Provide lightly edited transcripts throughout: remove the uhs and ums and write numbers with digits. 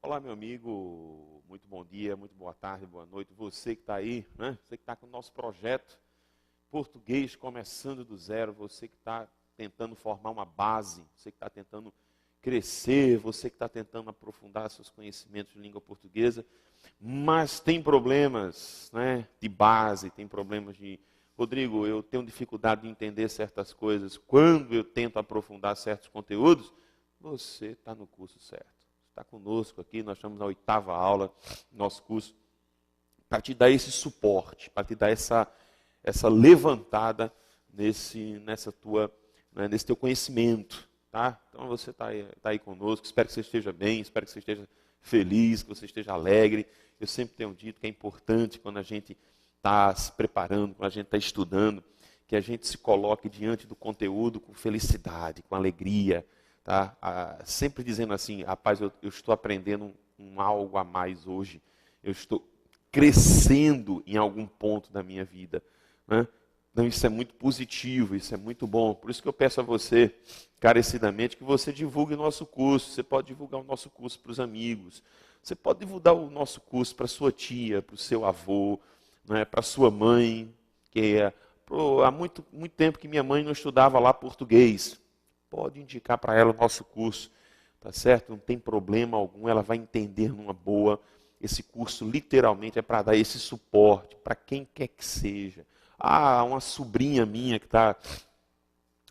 Olá, meu amigo, muito bom dia, muito boa tarde, boa noite. Você que está aí, né? Você que está com o nosso projeto Português Começando do Zero, você que está tentando formar uma base, você que está tentando crescer, você que está tentando aprofundar seus conhecimentos de língua portuguesa, mas tem problemas, né, de base, tem problemas de... Rodrigo, eu tenho dificuldade de entender certas coisas. Quando eu tento aprofundar certos conteúdos, você está no curso certo. Está conosco aqui, nós estamos na 8ª aula do nosso curso, para te dar esse suporte, para te dar essa levantada nesse teu conhecimento. Tá? Então você está aí conosco, espero que você esteja bem, espero que você esteja feliz, que você esteja alegre. Eu sempre tenho dito que é importante quando a gente está se preparando, quando a gente está estudando, que a gente se coloque diante do conteúdo com felicidade, com alegria. Tá? Sempre dizendo assim, rapaz, eu estou aprendendo algo a mais hoje, eu estou crescendo em algum ponto da minha vida. Né? Então isso é muito positivo, isso é muito bom. Por isso que eu peço a você, carecidamente, que você divulgue o nosso curso. Você pode divulgar o nosso curso para os amigos, você pode divulgar o nosso curso para sua tia, para o seu avô, né? Para sua mãe, que há muito tempo que minha mãe não estudava lá português. Pode indicar para ela o nosso curso, tá certo? Não tem problema algum, ela vai entender numa boa. Esse curso literalmente é para dar esse suporte para quem quer que seja. Uma sobrinha minha que está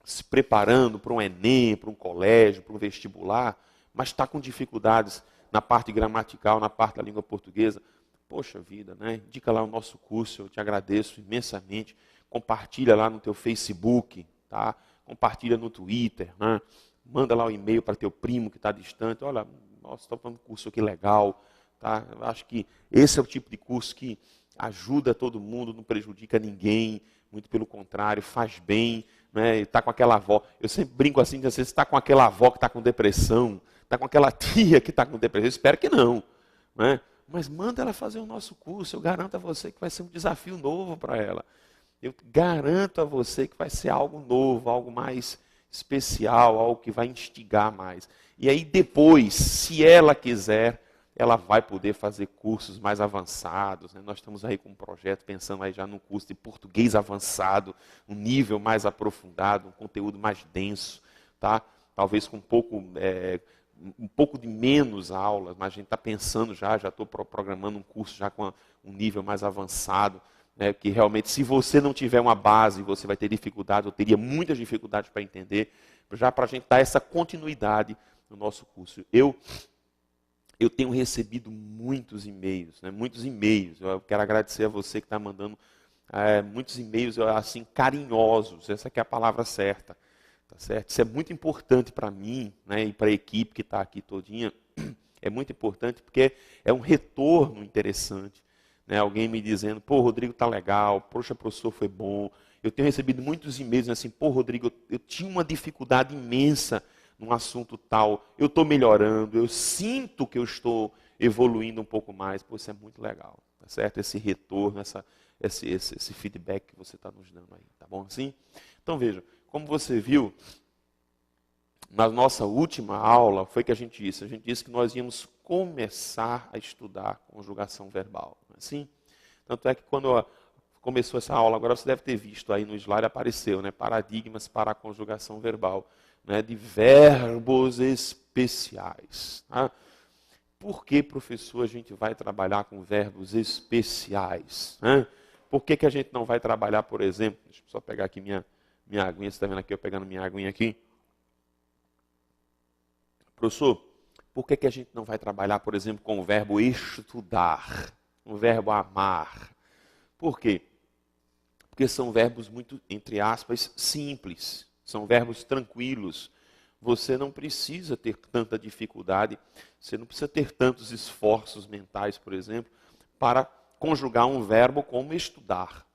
se preparando para um Enem, para um colégio, para um vestibular, mas está com dificuldades na parte gramatical, na parte da língua portuguesa. Poxa vida, né? Indica lá o nosso curso, eu te agradeço imensamente. Compartilha lá no teu Facebook, tá? Compartilha no Twitter, né? Manda lá o e-mail para teu primo que está distante. Olha, nossa, estou fazendo um curso aqui legal. Tá? Eu acho que esse é o tipo de curso que ajuda todo mundo, não prejudica ninguém, muito pelo contrário, faz bem. Né? Está com aquela avó, eu sempre brinco assim, você está com aquela avó que está com depressão, está com aquela tia que está com depressão, eu espero que não. Né? Mas manda ela fazer o nosso curso, eu garanto a você que vai ser um desafio novo para ela. Eu garanto a você que vai ser algo novo, algo mais especial, algo que vai instigar mais. E aí depois, se ela quiser, ela vai poder fazer cursos mais avançados. Né? Nós estamos aí com um projeto, pensando aí já num curso de português avançado, um nível mais aprofundado, um conteúdo mais denso, tá? Talvez com um pouco de menos aulas, mas a gente está pensando já estou programando um curso já com um nível mais avançado. Né, que realmente, se você não tiver uma base, você vai ter dificuldade, eu teria muitas dificuldades para entender, já para a gente dar essa continuidade no nosso curso. Eu tenho recebido muitos e-mails, né, muitos e-mails. Eu quero agradecer a você que está mandando muitos e-mails assim carinhosos, essa que é a palavra certa. Tá certo? Isso é muito importante para mim, né, e para a equipe que está aqui todinha. É muito importante porque é um retorno interessante. Né, alguém me dizendo, pô, Rodrigo tá legal, poxa, professor, foi bom. Eu tenho recebido muitos e-mails assim, pô, Rodrigo, eu tinha uma dificuldade imensa num assunto tal, eu estou melhorando, eu sinto que eu estou evoluindo um pouco mais. Pô, isso é muito legal, tá certo? Esse retorno, esse feedback que você está nos dando aí, tá bom assim? Então veja, como você viu, na nossa última aula, foi que a gente disse que nós íamos começar a estudar conjugação verbal. Não é assim? Tanto é que quando começou essa aula, agora você deve ter visto aí no slide, apareceu, né? Paradigmas para a conjugação verbal, né? De verbos especiais. Tá? Por que, professor, a gente vai trabalhar com verbos especiais? Né? Por que a gente não vai trabalhar, por exemplo, deixa eu só pegar aqui minha aguinha, você está vendo aqui, eu pegando minha aguinha aqui. Professor, por que a gente não vai trabalhar, por exemplo, com o verbo estudar, o verbo amar? Por quê? Porque são verbos muito, entre aspas, simples, são verbos tranquilos. Você não precisa ter tanta dificuldade, você não precisa ter tantos esforços mentais, por exemplo, para conjugar um verbo como estudar.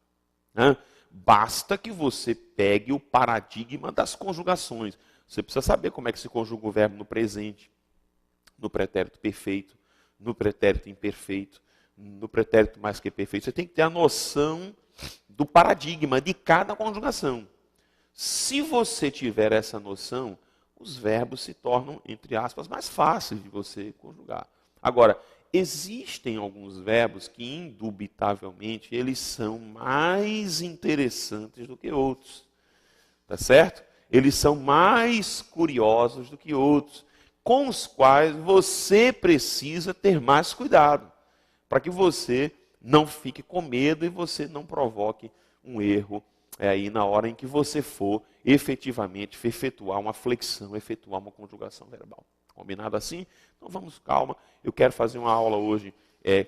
Né? Basta que você pegue o paradigma das conjugações. Você precisa saber como é que se conjuga o verbo no presente, no pretérito perfeito, no pretérito imperfeito, no pretérito mais que perfeito. Você tem que ter a noção do paradigma de cada conjugação. Se você tiver essa noção, os verbos se tornam, entre aspas, mais fáceis de você conjugar. Agora, existem alguns verbos que, indubitavelmente, eles são mais interessantes do que outros. Tá certo? Eles são mais curiosos do que outros, com os quais você precisa ter mais cuidado, para que você não fique com medo e você não provoque um erro aí na hora em que você for efetivamente efetuar uma flexão, efetuar uma conjugação verbal. Combinado assim? Então vamos, calma. Eu quero fazer uma aula hoje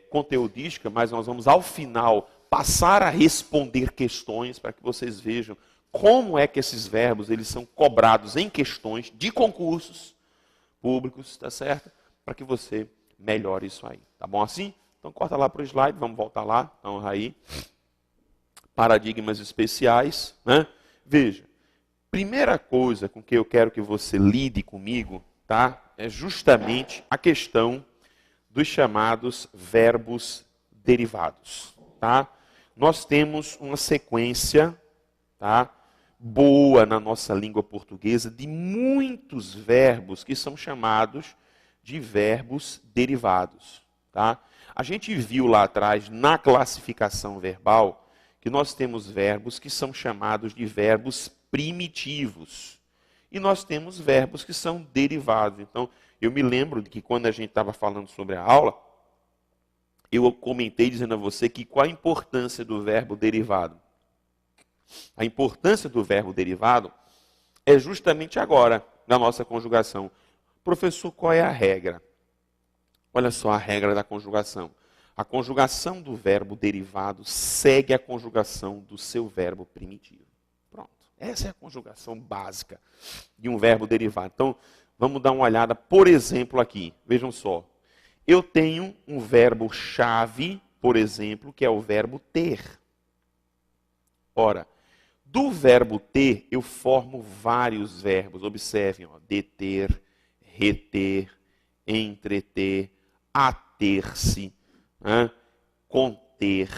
conteudística, mas nós vamos ao final passar a responder questões para que vocês vejam como é que esses verbos eles são cobrados em questões de concursos públicos, tá certo? Para que você melhore isso aí. Tá bom assim? Então corta lá para o slide, vamos voltar lá. Então aí, paradigmas especiais, né? Veja, primeira coisa com que eu quero que você lide comigo, tá? É justamente a questão dos chamados verbos derivados, tá? Nós temos uma sequência, tá? Boa na nossa língua portuguesa de muitos verbos que são chamados de verbos derivados, tá? A gente viu lá atrás na classificação verbal que nós temos verbos que são chamados de verbos primitivos e nós temos verbos que são derivados. Então, eu me lembro de que quando a gente estava falando sobre a aula, eu comentei dizendo a você que qual a importância do verbo derivado. A importância do verbo derivado é justamente agora, na nossa conjugação. Professor, qual é a regra? Olha só a regra da conjugação. A conjugação do verbo derivado segue a conjugação do seu verbo primitivo. Pronto. Essa é a conjugação básica de um verbo derivado. Então, vamos dar uma olhada, por exemplo, aqui. Vejam só. Eu tenho um verbo-chave, por exemplo, que é o verbo ter. Ora, do verbo ter, eu formo vários verbos. Observem, ó, deter, reter, entreter, ater-se, né, conter,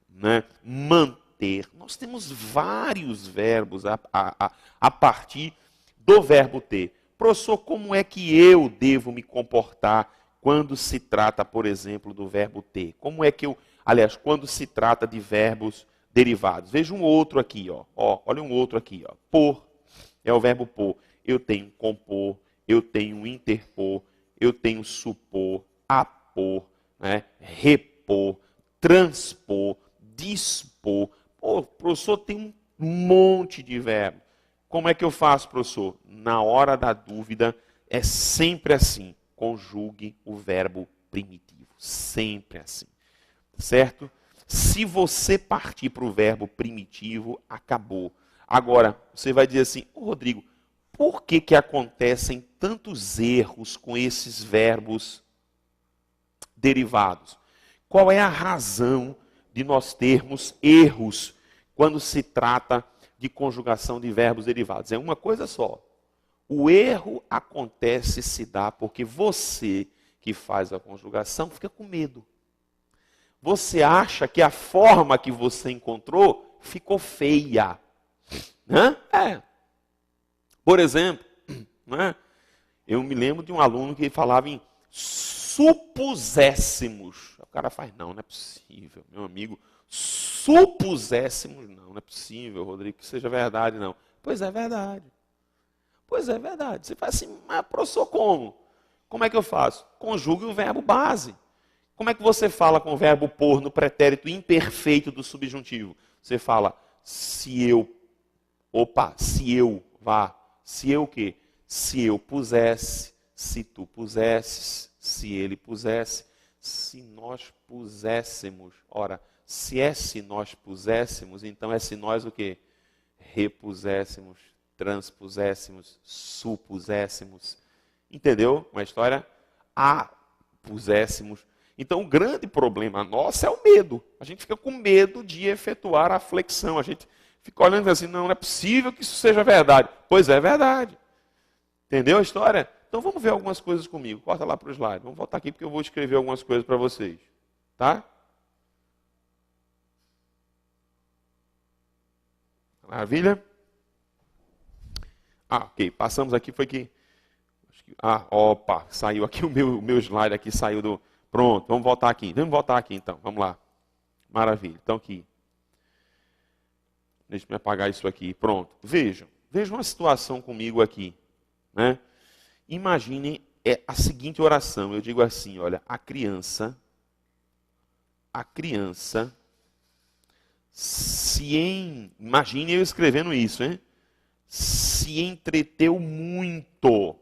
né, manter. Nós temos vários verbos a partir do verbo ter. Professor, como é que eu devo me comportar quando se trata, por exemplo, do verbo ter? Como é que eu, aliás, quando se trata de verbos derivados? Veja um outro aqui, ó. Olha um outro aqui, ó. Por é o verbo por. Eu tenho compor, eu tenho interpor, eu tenho supor, apor, né, repor, transpor, dispor. Pô, professor, tem um monte de verbos. Como é que eu faço, professor? Na hora da dúvida, é sempre assim. Conjugue o verbo primitivo. Sempre assim. Certo? Se você partir para o verbo primitivo, acabou. Agora, você vai dizer assim, Rodrigo, por que acontecem tantos erros com esses verbos derivados? Qual é a razão de nós termos erros quando se trata de conjugação de verbos derivados? É uma coisa só. O erro acontece, se dá porque você que faz a conjugação fica com medo. Você acha que a forma que você encontrou ficou feia. Né? Por exemplo, né? Eu me lembro de um aluno que falava em supuséssemos. O cara faz, não é possível, meu amigo. Supuséssemos, não é possível, Rodrigo, que seja verdade, não. Pois é verdade. Pois é verdade. Você faz assim, mas professor, como? Como é que eu faço? Conjugue o verbo base. Como é que você fala com o verbo por no pretérito imperfeito do subjuntivo? Você fala, se eu, se eu o quê? Se eu pusesse, se tu pusesses, se ele pusesse, se nós puséssemos. Ora, se nós puséssemos, então é se nós o quê? Repuséssemos, transpuséssemos, supuséssemos. Entendeu? Uma história? Puséssemos. Então, o grande problema nosso é o medo. A gente fica com medo de efetuar a flexão. A gente fica olhando assim, não é possível que isso seja verdade. Pois é verdade. Entendeu a história? Então, vamos ver algumas coisas comigo. Corta lá para o slide. Vamos voltar aqui porque eu vou escrever algumas coisas para vocês. Tá? Maravilha? Ok. Passamos aqui, foi que Opa, saiu aqui o meu slide aqui, saiu do... Pronto, vamos voltar aqui. Vamos voltar aqui então, vamos lá. Maravilha, então aqui. Deixa eu apagar isso aqui, pronto. Vejam uma situação comigo aqui, né? Imaginem a seguinte oração, eu digo assim, olha, a criança, imagine eu escrevendo isso, hein? Se entreteu muito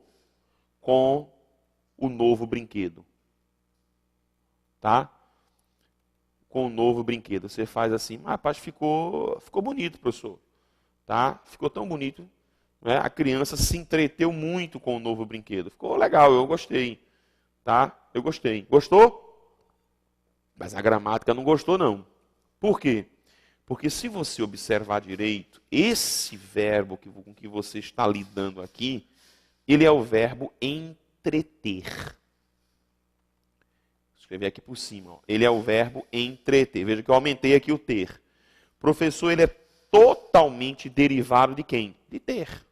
com o novo brinquedo. Tá? Com o novo brinquedo. Você faz assim, rapaz, ficou bonito, professor. Tá? Ficou tão bonito. Né? A criança se entreteu muito com o novo brinquedo. Ficou legal, eu gostei. Tá? Eu gostei. Gostou? Mas a gramática não gostou, não. Por quê? Porque se você observar direito, esse verbo com que você está lidando aqui, ele é o verbo entreter. Vou escrever aqui por cima. Ó. Ele é o verbo entreter. Veja que eu aumentei aqui o ter. Professor, ele é totalmente derivado de quem? De ter.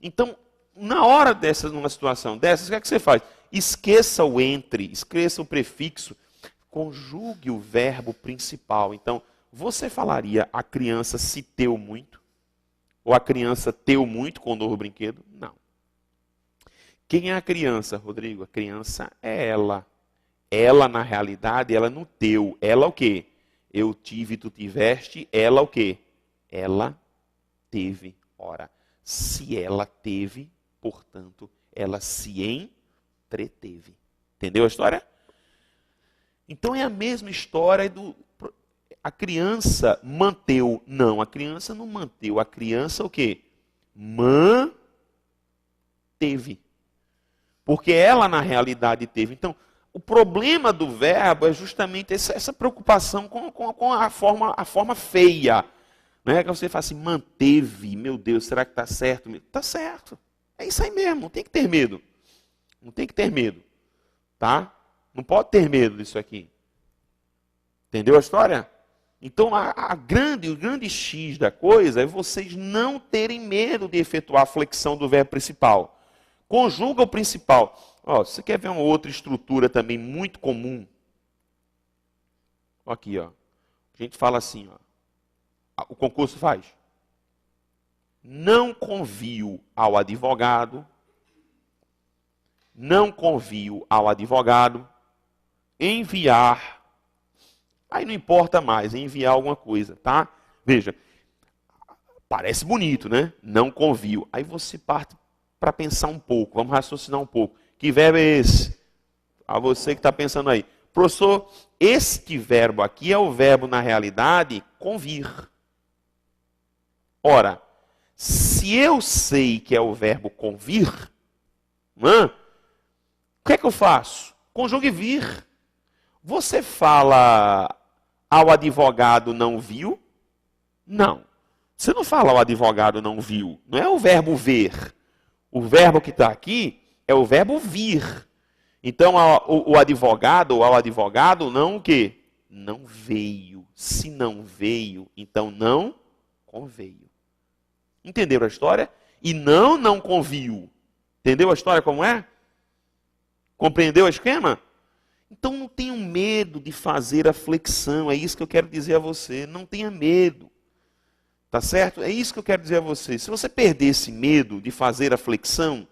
Então, na hora numa situação dessas, o que é que você faz? Esqueça o entre, esqueça o prefixo, conjugue o verbo principal. Então, você falaria a criança se teu muito? Ou a criança teu muito com o novo brinquedo? Não. Quem é a criança, Rodrigo? A criança é ela. Ela, na realidade, ela no teu. Ela o quê? Eu tive, tu tiveste. Ela o quê? Ela teve. Ora, se ela teve, portanto, ela se entreteve. Entendeu a história? Então é a mesma história do... A criança manteu. Não, a criança não manteu. A criança o quê? Manteve. Porque ela, na realidade, teve. Então, o problema do verbo é justamente essa preocupação com a forma feia. Né? Que você fala assim, manteve. Meu Deus, será que está certo? Está certo. É isso aí mesmo, não tem que ter medo. Não tem que ter medo. Tá? Não pode ter medo disso aqui. Entendeu a história? Então, o grande X da coisa é vocês não terem medo de efetuar a flexão do verbo principal. Conjuga o principal. Ó, você quer ver uma outra estrutura também muito comum? Aqui, ó. A gente fala assim, ó. O concurso faz. Não convio ao advogado. Não convio ao advogado enviar. Aí não importa mais, enviar alguma coisa, tá? Veja, parece bonito, né? Não convio. Aí você parte para pensar um pouco, vamos raciocinar um pouco. Que verbo é esse? A você que está pensando aí. Professor, este verbo aqui é o verbo, na realidade, convir. Ora, se eu sei que é o verbo convir, o que é que eu faço? Conjugue vir. Você fala ao advogado não viu? Não. Você não fala ao advogado não viu. Não é o verbo ver. O verbo que está aqui é o verbo vir. Então, o advogado ou ao advogado não o quê? Não veio. Se não veio, então não conveio. Entenderam a história? E não conviu. Entendeu a história como é? Compreendeu o esquema? Então não tenham medo de fazer a flexão, é isso que eu quero dizer a você, não tenha medo. Tá certo? É isso que eu quero dizer a você. Se você perder esse medo de fazer a flexão,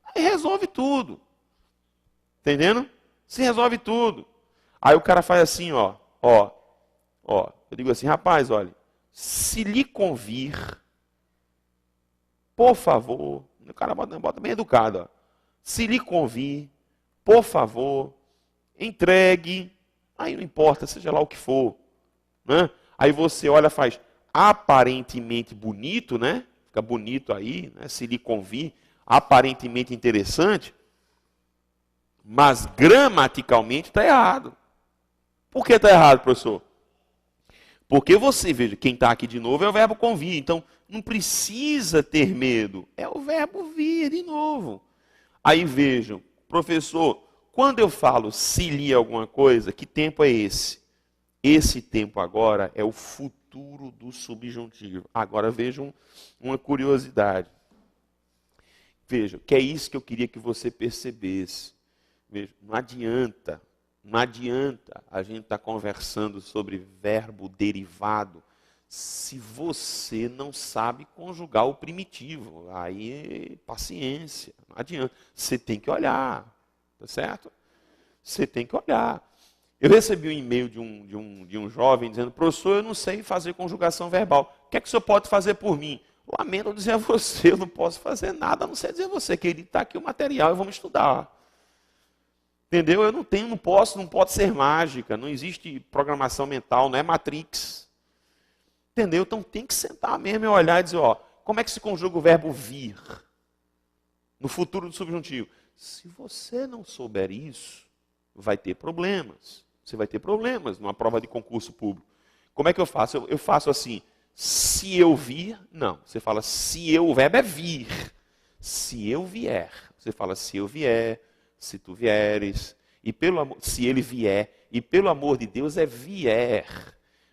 aí resolve tudo. Entendendo? Se resolve tudo. Aí o cara faz assim, ó. Eu digo assim, rapaz, olha, se lhe convir, por favor, o cara bota bem educado, ó. Se lhe convir, por favor, entregue, aí não importa, seja lá o que for. Né? Aí você olha, faz aparentemente bonito, né? Fica bonito aí, né? Se lhe convir, aparentemente interessante, mas gramaticalmente está errado. Por que está errado, professor? Porque você, veja, quem está aqui de novo é o verbo convir, então não precisa ter medo, é o verbo vir de novo. Aí vejam, professor, quando eu falo se lhe alguma coisa, que tempo é esse? Esse tempo agora é o futuro do subjuntivo. Agora vejam uma curiosidade. Veja, que é isso que eu queria que você percebesse. Veja, não adianta a gente estar conversando sobre verbo derivado se você não sabe conjugar o primitivo. Aí, paciência, não adianta. Você tem que olhar, tá certo? Você tem que olhar. Eu recebi um e-mail de um jovem dizendo: professor, eu não sei fazer conjugação verbal. O que é que o senhor pode fazer por mim? Lamento dizer a você, eu não posso fazer nada, a não ser dizer a você, querido, está aqui o material e vamos estudar. Entendeu? Eu não pode ser mágica, não existe programação mental, não é Matrix. Entendeu? Então tem que sentar mesmo e olhar e dizer, ó, como é que se conjuga o verbo vir? No futuro do subjuntivo. Se você não souber isso, vai ter problemas. Você vai ter problemas numa prova de concurso público. Como é que eu faço? Eu faço assim, se eu vir, não. Você fala se eu, o verbo é vir. Se eu vier. Você fala se eu vier, se tu vieres, e pelo amor, se ele vier, e pelo amor de Deus é vier.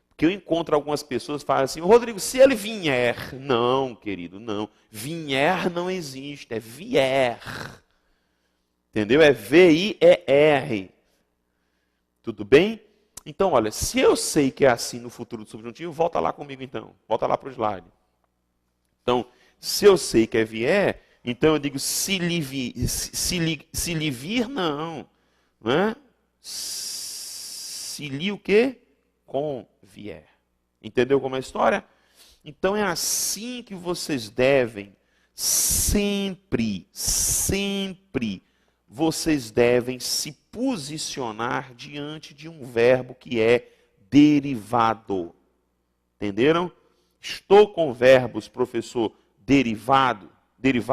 Porque eu encontro algumas pessoas que falam assim, Rodrigo, se ele vier. Não, querido, não. Vier não existe, é vier. Entendeu? É V-I-E-R. Tudo bem? Então, olha, se eu sei que é assim no futuro do subjuntivo, volta lá comigo então. Volta lá para o slide. Então, se eu sei que é vier, então eu digo se lhe vir, não. Né? Se lhe o quê? Convier. Entendeu como é a história? Então é assim que vocês devem sempre vocês devem se posicionar diante de um verbo que é derivado. Entenderam? Estou com verbos, professor,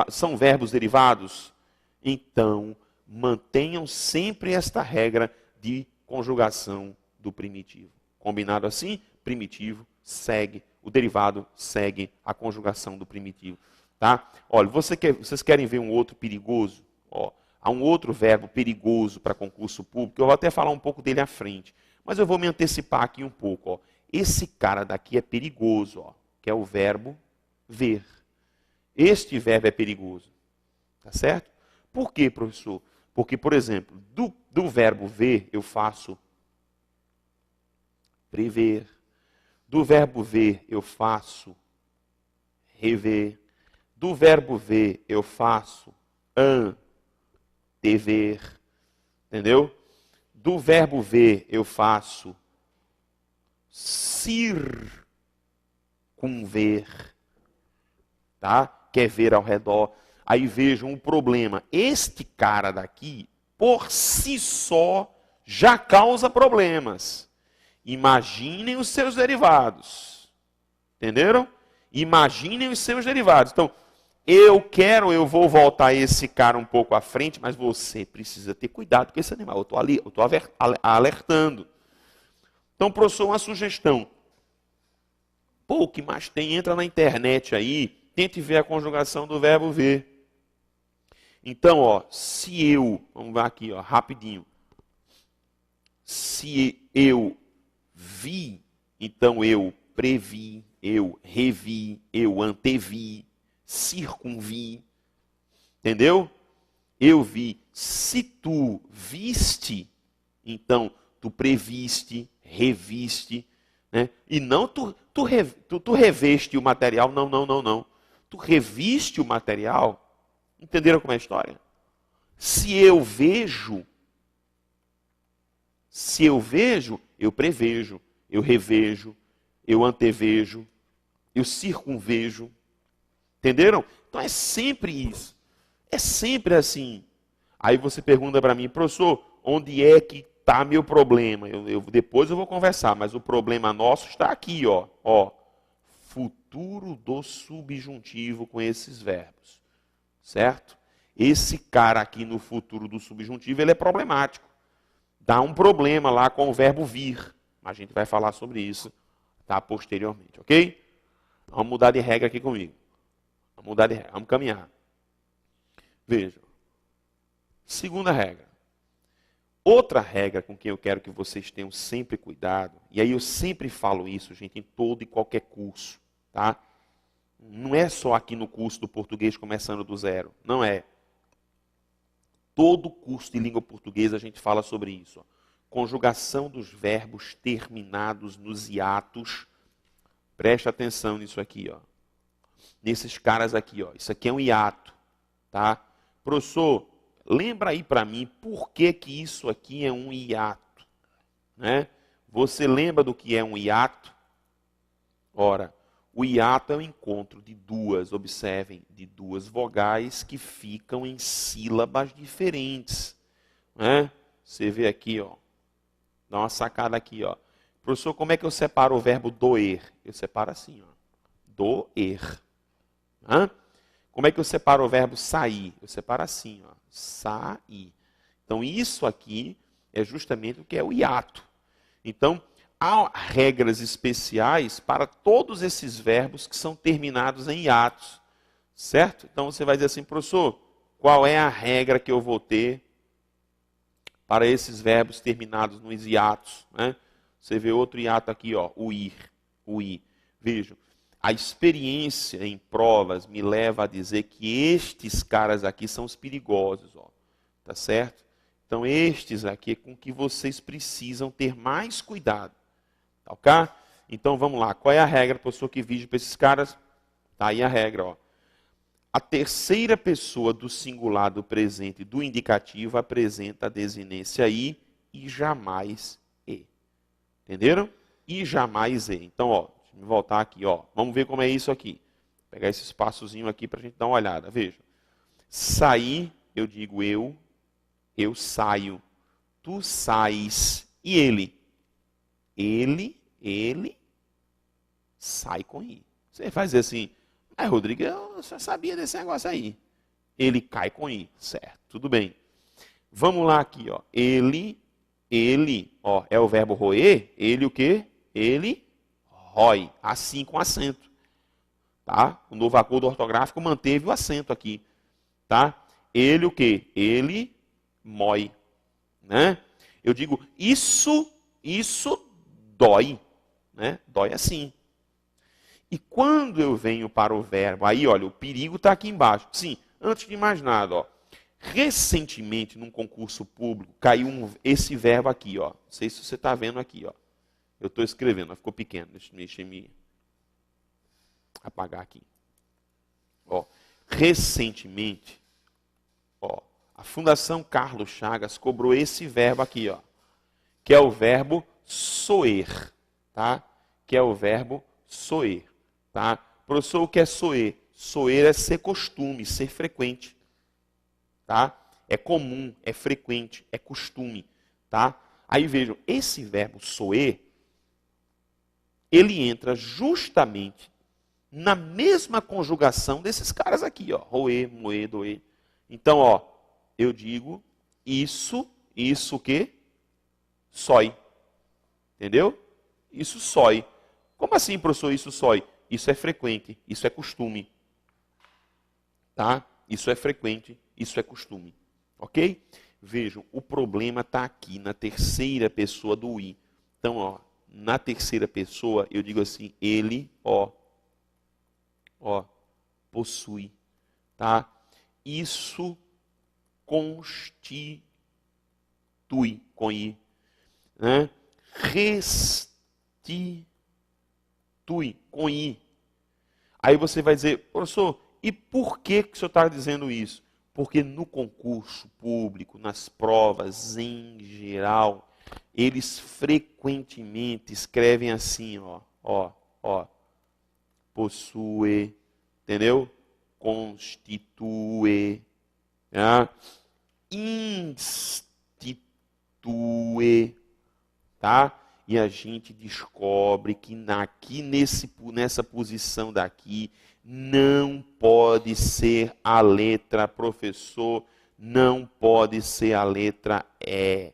são verbos derivados? Então, mantenham sempre esta regra de conjugação do primitivo. Combinado assim? Primitivo segue, o derivado segue a conjugação do primitivo. Tá? Olha, vocês querem ver um outro perigoso? Ó, há um outro verbo perigoso para concurso público, eu vou até falar um pouco dele à frente, mas eu vou me antecipar aqui um pouco. Ó. Esse cara daqui é perigoso, ó, que é o verbo ver. Este verbo é perigoso. Tá certo? Por quê, professor? Porque, por exemplo, do verbo ver, eu faço prever. Do verbo ver, eu faço rever. Do verbo ver, eu faço antever. Entendeu? Do verbo ver, eu faço circunver. Tá? Que é ver ao redor. Aí vejam um problema. Este cara daqui, por si só, já causa problemas. Imaginem os seus derivados. Entenderam? Imaginem os seus derivados. Então, eu vou voltar esse cara um pouco à frente, mas você precisa ter cuidado com esse animal. Eu estou alertando. Então, professor, uma sugestão. Pô, o que mais tem? Entra na internet aí, tente ver a conjugação do verbo ver. Então, ó, se eu, vamos lá aqui, ó, rapidinho. Se eu vi, então eu previ, eu revi, eu antevi, circunvi. Entendeu? Eu vi. Se tu viste, então tu previste, reviste, né? E não tu reveste o material, não. Tu reviste o material. Entenderam como é a história? Se eu vejo, eu prevejo, eu revejo, eu antevejo, eu circunvejo. Entenderam? Então é sempre isso. É sempre assim. Aí você pergunta para mim, professor, onde é que está meu problema? Depois eu vou conversar, mas o problema nosso está aqui, ó. Futuro do subjuntivo com esses verbos. Certo? Esse cara aqui no futuro do subjuntivo, ele é problemático. Dá um problema lá com o verbo vir. A gente vai falar sobre isso, tá, posteriormente, ok? Vamos mudar de regra aqui comigo. Vamos caminhar. Vejam. Segunda regra. Outra regra com quem eu quero que vocês tenham sempre cuidado, e aí eu sempre falo isso, gente, em todo e qualquer curso, tá? Não é só aqui no curso do português começando do zero. Não é. Todo curso de língua portuguesa a gente fala sobre isso. Ó. Conjugação dos verbos terminados nos hiatos. Preste atenção nisso aqui, ó. Nesses caras aqui, ó. Isso aqui é um hiato, tá? Professor, lembra aí para mim por que que isso aqui é um hiato, né? Você lembra do que é um hiato? Ora, o hiato é o encontro de duas, observem, de duas vogais que ficam em sílabas diferentes, né? Você vê aqui, ó. Dá uma sacada aqui, ó. Professor, como é que eu separo o verbo doer? Eu separo assim, ó. Doer. Hã? Como é que eu separo o verbo sair? Eu separo assim, ó. Sair. Então, isso aqui é justamente o que é o hiato. Então, há regras especiais para todos esses verbos que são terminados em hiatos. Certo? Então, você vai dizer assim, professor, qual é a regra que eu vou ter para esses verbos terminados nos hiatos? Né? Você vê outro hiato aqui, ó, o ir. O ir. Vejam. A experiência em provas me leva a dizer que estes caras aqui são os perigosos, ó. Tá certo? Então, estes aqui é com que vocês precisam ter mais cuidado. Tá ok? Então, vamos lá. Qual é a regra, professor, que vige para esses caras? Tá aí a regra, ó. A terceira pessoa do singular do presente do indicativo apresenta a desinência i e jamais e. Entenderam? E jamais e. Então, ó. Vou voltar aqui, ó. Vamos ver como é isso aqui. Vou pegar esse espaçozinho aqui para a gente dar uma olhada. Veja. Sair, eu digo eu saio. Tu sais. E ele? Ele sai com i. Você vai dizer assim, mas Rodrigo, eu só sabia desse negócio aí. Ele cai com i. Certo, tudo bem. Vamos lá aqui, ó. Ele, ó, é o verbo roer. Ele o quê? Ele rói, assim com acento, tá? O novo acordo ortográfico manteve o acento aqui, tá? Ele o quê? Ele mói, né? Eu digo, isso dói, né? Dói assim. E quando eu venho para o verbo, aí olha, o perigo está aqui embaixo. Sim, antes de mais nada, ó. Recentemente, num concurso público, caiu esse verbo aqui, ó. Não sei se você está vendo aqui, ó. Eu estou escrevendo, ficou pequeno. Deixa eu me apagar aqui. Ó, recentemente, ó, a Fundação Carlos Chagas cobrou esse verbo aqui, ó, que é o verbo soer, tá? Que é o verbo soer, tá? Professor, o que é soer? Soer é ser costume, ser frequente, tá? É comum, é frequente, é costume, tá? Aí vejam, esse verbo soer, ele entra justamente na mesma conjugação desses caras aqui, ó. Roer, moer, doer. Então, ó, eu digo isso o quê? Sói. Entendeu? Isso sói. Como assim, professor, isso sói? Isso é frequente, isso é costume. Tá? Isso é frequente, isso é costume. Ok? Vejam, o problema está aqui na terceira pessoa do i. Então, ó, na terceira pessoa, eu digo assim, ele, ó, possui, tá? Isso constitui, com i, né? Restitui, com i. Aí você vai dizer, professor, e por que que o senhor está dizendo isso? Porque no concurso público, nas provas em geral, eles frequentemente escrevem assim, ó, possui, entendeu? Constitui, tá? Institui, tá? E a gente descobre que nessa posição daqui não pode ser a letra professor, não pode ser a letra E.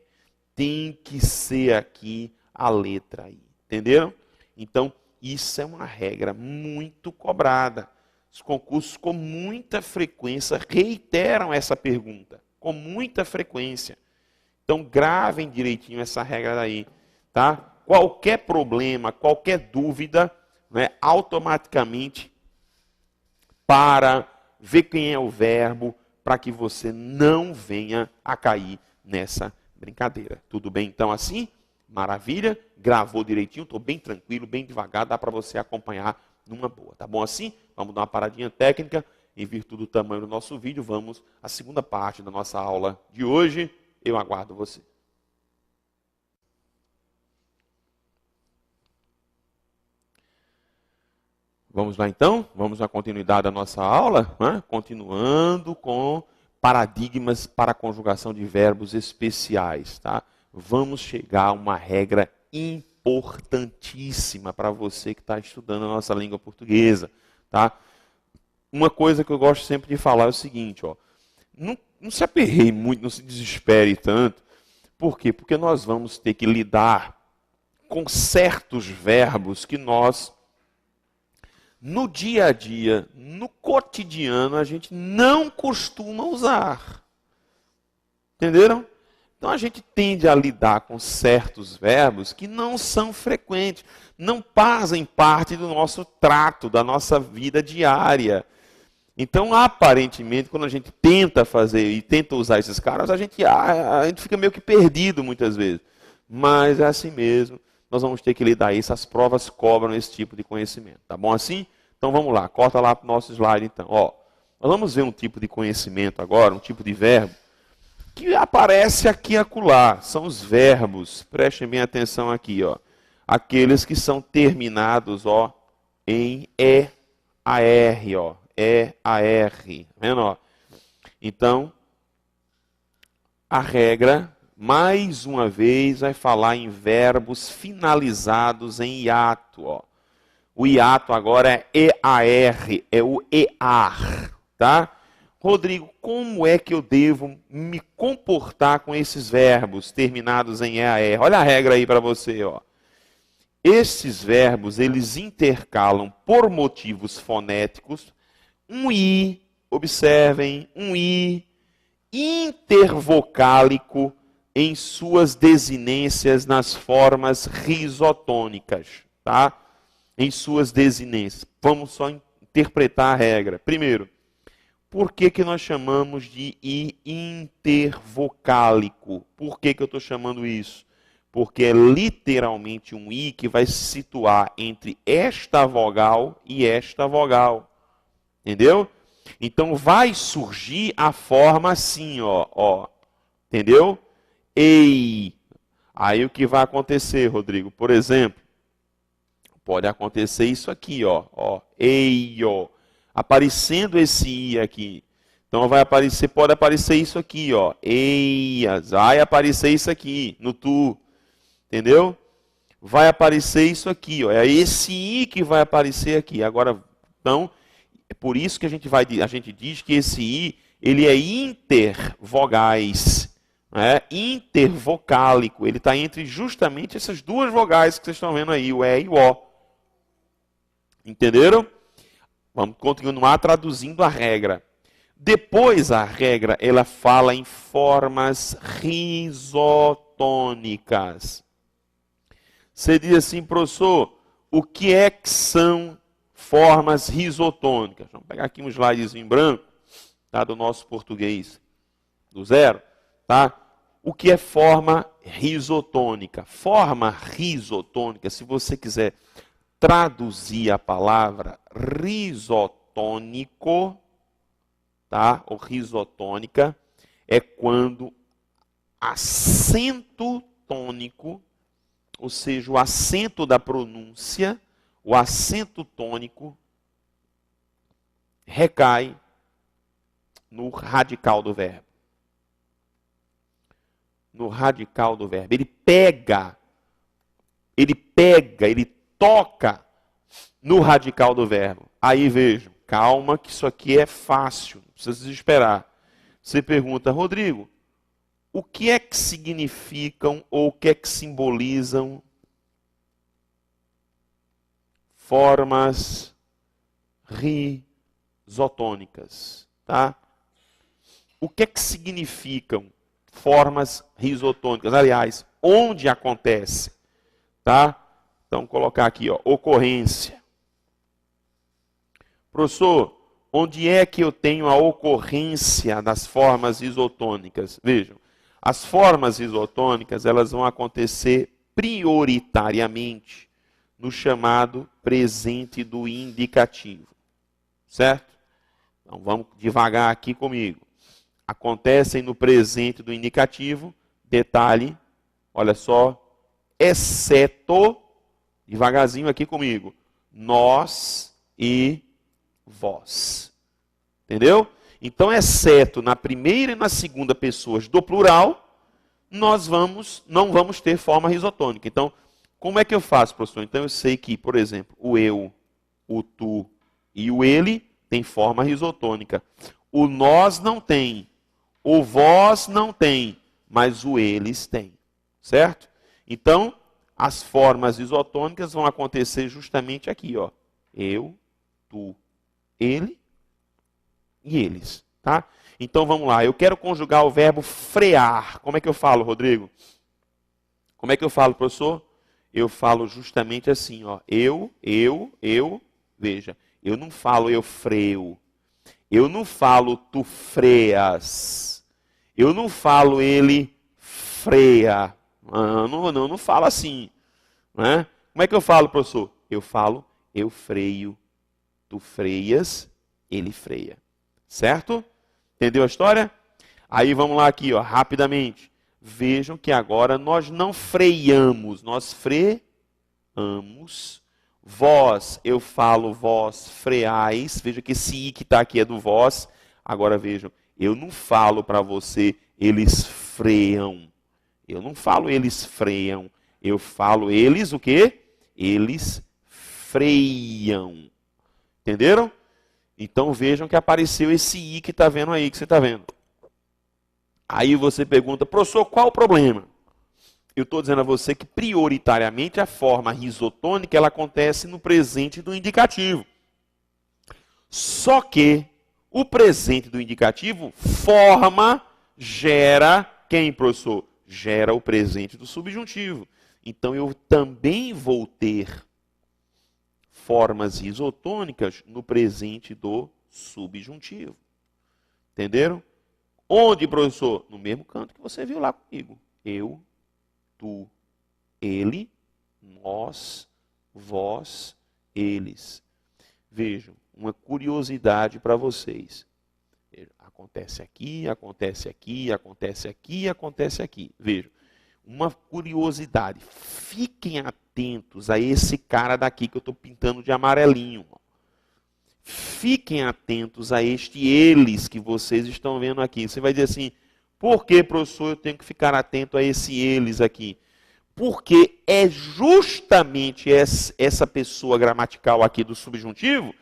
Tem que ser aqui a letra I. Entenderam? Então, isso é uma regra muito cobrada. Os concursos com muita frequência reiteram essa pergunta. Com muita frequência. Então, gravem direitinho essa regra daí. Tá? Qualquer problema, qualquer dúvida, né, automaticamente para, vê quem é o verbo, para que você não venha a cair nessa brincadeira. Tudo bem então assim? Maravilha, gravou direitinho, estou bem tranquilo, bem devagar, dá para você acompanhar numa boa. Tá bom assim? Vamos dar uma paradinha técnica, em virtude do tamanho do nosso vídeo, vamos à segunda parte da nossa aula de hoje. Eu aguardo você. Vamos lá então? Vamos à continuidade da nossa aula, né? Continuando com paradigmas para a conjugação de verbos especiais, tá? Vamos chegar a uma regra importantíssima para você que está estudando a nossa língua portuguesa, tá? Uma coisa que eu gosto sempre de falar é o seguinte, ó, não se aperreie muito, não se desespere tanto. Por quê? Porque nós vamos ter que lidar com certos verbos que nós, no dia a dia, no cotidiano, a gente não costuma usar. Entenderam? Então a gente tende a lidar com certos verbos que não são frequentes, não fazem parte do nosso trato, da nossa vida diária. Então, aparentemente, quando a gente tenta fazer e tenta usar esses caras, a gente fica meio que perdido muitas vezes. Mas é assim mesmo, nós vamos ter que lidar isso, as provas cobram esse tipo de conhecimento. Tá bom assim? Então vamos lá, corta lá para o nosso slide então. Ó, nós vamos ver um tipo de conhecimento agora, um tipo de verbo, que aparece aqui e acolá. São os verbos, prestem bem atenção aqui, ó. Aqueles que são terminados, ó, em EAR, ó. EAR, tá vendo, ó? Então, a regra, mais uma vez, vai falar em verbos finalizados em hiato, ó. O hiato agora é EAR, é o EAR, tá? Rodrigo, como é que eu devo me comportar com esses verbos terminados em EAR? Olha a regra aí para você, ó. Esses verbos, eles intercalam por motivos fonéticos um I, observem, um I intervocálico em suas desinências nas formas risotônicas, tá? Em suas desinências. Vamos só interpretar a regra. Primeiro, por que nós chamamos de I intervocálico? Por que eu estou chamando isso? Porque é literalmente um I que vai se situar entre esta vogal e esta vogal. Entendeu? Então vai surgir a forma assim, ó. Entendeu? Ei. Aí o que vai acontecer, Rodrigo? Por exemplo, pode acontecer isso aqui, ó. Ei, ó. Aparecendo esse I aqui. Então pode aparecer isso aqui, ó. Eias. Vai aparecer isso aqui no tu. Entendeu? Vai aparecer isso aqui, ó. É esse I que vai aparecer aqui. Agora, então, é por isso que a gente diz que esse I, ele é intervogais, né? Intervocálico. Ele está entre justamente essas duas vogais que vocês estão vendo aí, o E e o O. Entenderam? Vamos continuar traduzindo a regra. Depois a regra, ela fala em formas risotônicas. Você diz assim, professor, o que é que são formas risotônicas? Vamos pegar aqui um slidezinho em branco, tá, do nosso português do zero, tá? O que é forma risotônica? Forma risotônica, se você quiser traduzir a palavra risotônico, tá? Ou risotônica, é quando acento tônico, ou seja, o acento da pronúncia, o acento tônico, recai no radical do verbo. No radical do verbo. Ele toca no radical do verbo. Aí vejam, calma que isso aqui é fácil, não precisa desesperar. Você pergunta, Rodrigo, o que é que significam ou o que é que simbolizam formas risotônicas, tá? O que é que significam formas risotônicas? Aliás, onde acontece, tá? Então, colocar aqui, ó, ocorrência. Professor, Onde é que eu tenho a ocorrência das formas isotônicas? Vejam, as formas isotônicas, elas vão acontecer prioritariamente no chamado presente do indicativo. Certo? Então vamos devagar aqui comigo. Acontecem no presente do indicativo, detalhe, olha só, exceto, devagarzinho aqui comigo, nós e vós. Entendeu? Então, exceto na primeira e na segunda pessoas do plural, nós não vamos ter forma isotônica. Então, como é que eu faço, professor? Então, eu sei que, por exemplo, o eu, o tu e o ele tem forma isotônica. O nós não tem, o vós não tem, mas o eles tem. Certo? Então, as formas isotônicas vão acontecer justamente aqui, ó. Eu, tu, ele e eles, tá? Então vamos lá, eu quero conjugar o verbo frear. Como é que eu falo, Rodrigo? Como é que eu falo, professor? Eu falo justamente assim, ó. Veja, eu não falo eu freio. Eu não falo tu freias. Eu não falo ele freia. Não falo assim. Né? Como é que eu falo, professor? Eu falo eu freio, tu freias, ele freia. Certo? Entendeu a história? Aí vamos lá aqui, ó, rapidamente. Vejam que agora nós não freamos, nós freamos. Vós, eu falo vós freais. Veja que esse i que está aqui é do vós. Agora vejam, eu não falo para você eles freiam. Eu não falo eles freiam. Eu falo eles o quê? Eles freiam. Entenderam? Então vejam que apareceu esse i que está vendo aí, que você está vendo. Aí você pergunta, professor, qual o problema? Eu estou dizendo a você que prioritariamente a forma risotônica ela acontece no presente do indicativo. Só que o presente do indicativo forma, gera quem, professor? Gera o presente do subjuntivo. Então eu também vou ter formas isotônicas no presente do subjuntivo. Entenderam? Onde, professor? No mesmo canto que você viu lá comigo. Eu, tu, ele, nós, vós, eles. Vejam, uma curiosidade para vocês. Acontece aqui, acontece aqui, acontece aqui, acontece aqui. Vejam, uma curiosidade. Fiquem atentos a esse cara daqui que eu estou pintando de amarelinho. Fiquem atentos a este eles que vocês estão vendo aqui. Você vai dizer assim, por que, professor, eu tenho que ficar atento a esse eles aqui? Porque é justamente essa pessoa gramatical aqui do subjuntivo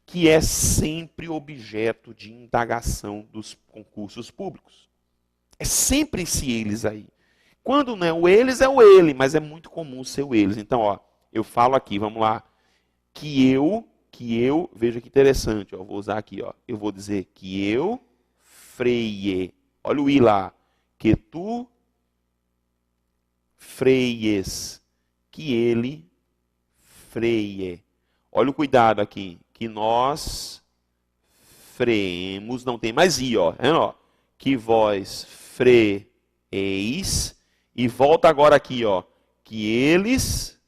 que é sempre objeto de indagação dos concursos públicos. É sempre esse eles aí. Quando não é o eles, é o ele, mas é muito comum ser o eles. Então, ó, eu falo aqui, vamos lá, que eu, veja que interessante, ó, vou usar aqui, ó, eu vou dizer que eu freie, olha o i lá, que tu freies, que ele freie. Olha o cuidado aqui, que nós freemos, não tem mais i, ó, que vós freeis, e volta agora aqui, ó, que eles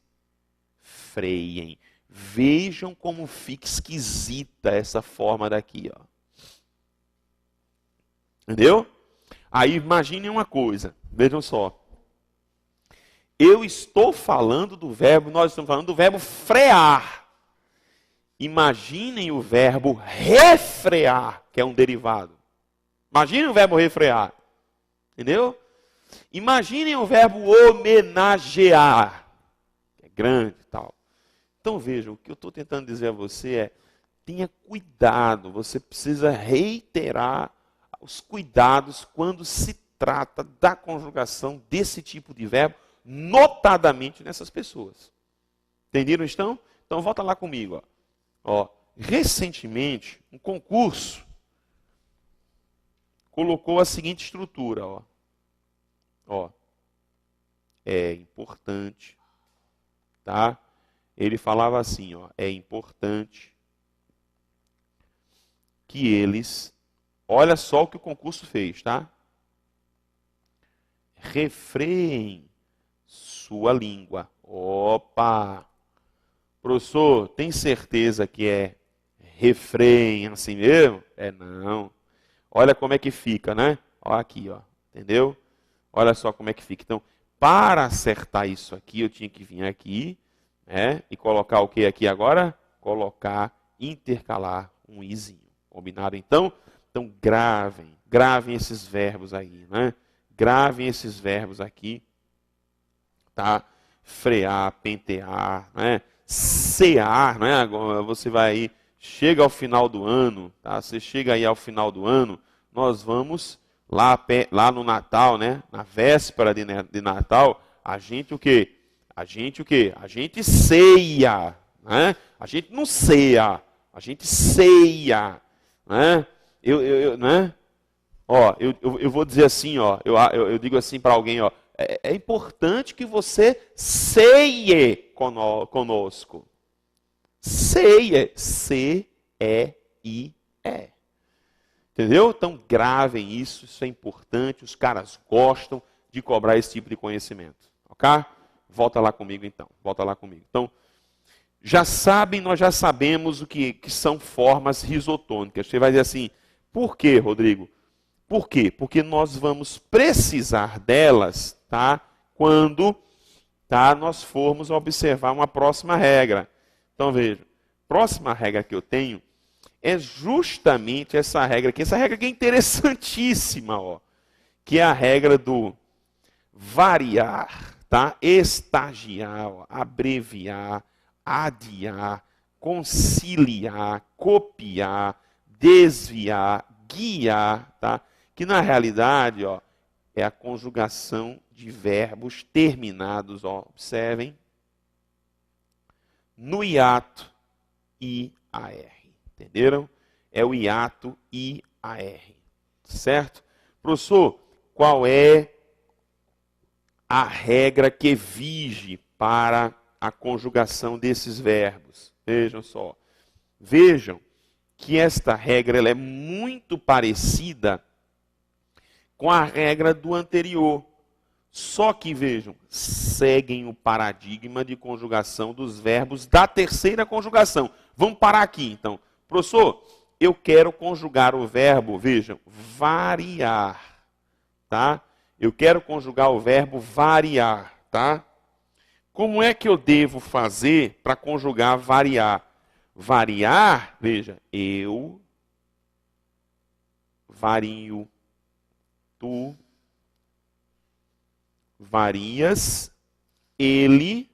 freiem. Vejam como fica esquisita essa forma daqui, ó. Entendeu? Aí imaginem uma coisa, vejam só. Eu estou falando do verbo, nós estamos falando do verbo frear. Imaginem o verbo refrear, que é um derivado. Imaginem o verbo refrear. Entendeu? Imaginem o verbo homenagear, que é grande e tal. Então vejam, o que eu estou tentando dizer a você é, tenha cuidado, você precisa reiterar os cuidados quando se trata da conjugação desse tipo de verbo, notadamente nessas pessoas. Entenderam, estão? Então volta lá comigo. Ó, recentemente, um concurso colocou a seguinte estrutura. Ó, é importante, tá? Ele falava assim, ó, é importante que eles, olha só o que o concurso fez, tá? Refreiem sua língua. Opa! Professor, tem certeza que é refreiem assim mesmo? É não. Olha como é que fica, né? Olha aqui, ó. Entendeu? Olha só como é que fica. Então, para acertar isso aqui, eu tinha que vir aqui, né? E colocar o que aqui agora? Colocar, intercalar um izinho. Combinado então? Então, gravem esses verbos aí, né? Gravem esses verbos aqui, tá? Frear, pentear, né? Cear, né? Agora você vai aí, chega ao final do ano, tá? Você chega aí ao final do ano, nós vamos lá no Natal, né? Na véspera de Natal, a gente o quê? A gente o quê? A gente ceia, né? A gente não ceia, a gente ceia, né? Né? Ó, eu vou dizer assim, ó, eu digo assim para alguém, ó, é importante que você ceie conosco. Ceie, C-E-I-E. Entendeu? Então gravem isso é importante, os caras gostam de cobrar esse tipo de conhecimento. Ok? Volta lá comigo então, volta lá comigo. Então, nós já sabemos o que são formas risotônicas. Você vai dizer assim, por quê, Rodrigo? Por quê? Porque nós vamos precisar delas, tá? Quando, tá, nós formos observar uma próxima regra. Então veja, próxima regra que eu tenho é justamente essa regra aqui. Essa regra aqui é interessantíssima, ó, que é a regra do variar, tá? Estagiar, ó, abreviar, adiar, conciliar, copiar, desviar, guiar, tá? Que na realidade, ó, é a conjugação de verbos terminados, ó, observem, no hiato IAR. Entenderam? É o hiato IAR. Certo? Professor, qual é a regra que vige para a conjugação desses verbos? Vejam só. Vejam que esta regra ela é muito parecida com a regra do anterior. Só que, vejam, seguem o paradigma de conjugação dos verbos da terceira conjugação. Vamos parar aqui, então. Professor, eu quero conjugar o verbo, vejam, variar, tá? Eu quero conjugar o verbo variar, tá? Como é que eu devo fazer para conjugar variar? Variar, veja, eu vario, tu varias, ele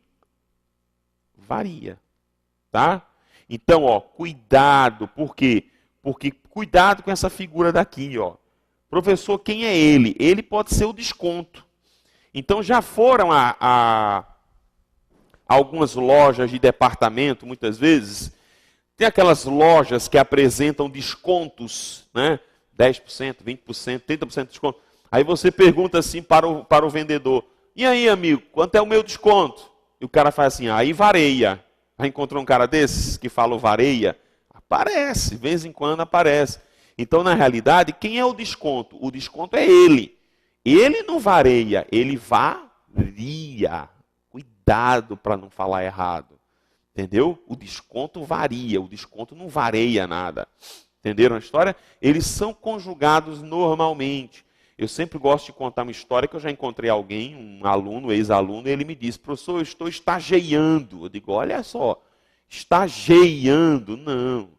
varia, tá? Então, ó, cuidado, por quê? Porque cuidado com essa figura daqui, ó. Professor, quem é ele? Ele pode ser o desconto. Então, já foram a algumas lojas de departamento, muitas vezes, tem aquelas lojas que apresentam descontos, né? 10%, 20%, 30% de desconto. Aí você pergunta assim para o vendedor, e aí, amigo, quanto é o meu desconto? E o cara faz assim, aí vareia. Já encontrou um cara desses que fala o vareia? Aparece, de vez em quando aparece. Então, na realidade, quem é o desconto? O desconto é ele. Ele não vareia, ele varia. Cuidado para não falar errado. Entendeu? O desconto varia, o desconto não vareia nada. Entenderam a história? Eles são conjugados normalmente. Eu sempre gosto de contar uma história que eu já encontrei alguém, um aluno, ex-aluno, e ele me disse, professor, eu estou estagiando. Eu digo, olha só, estagiando, não.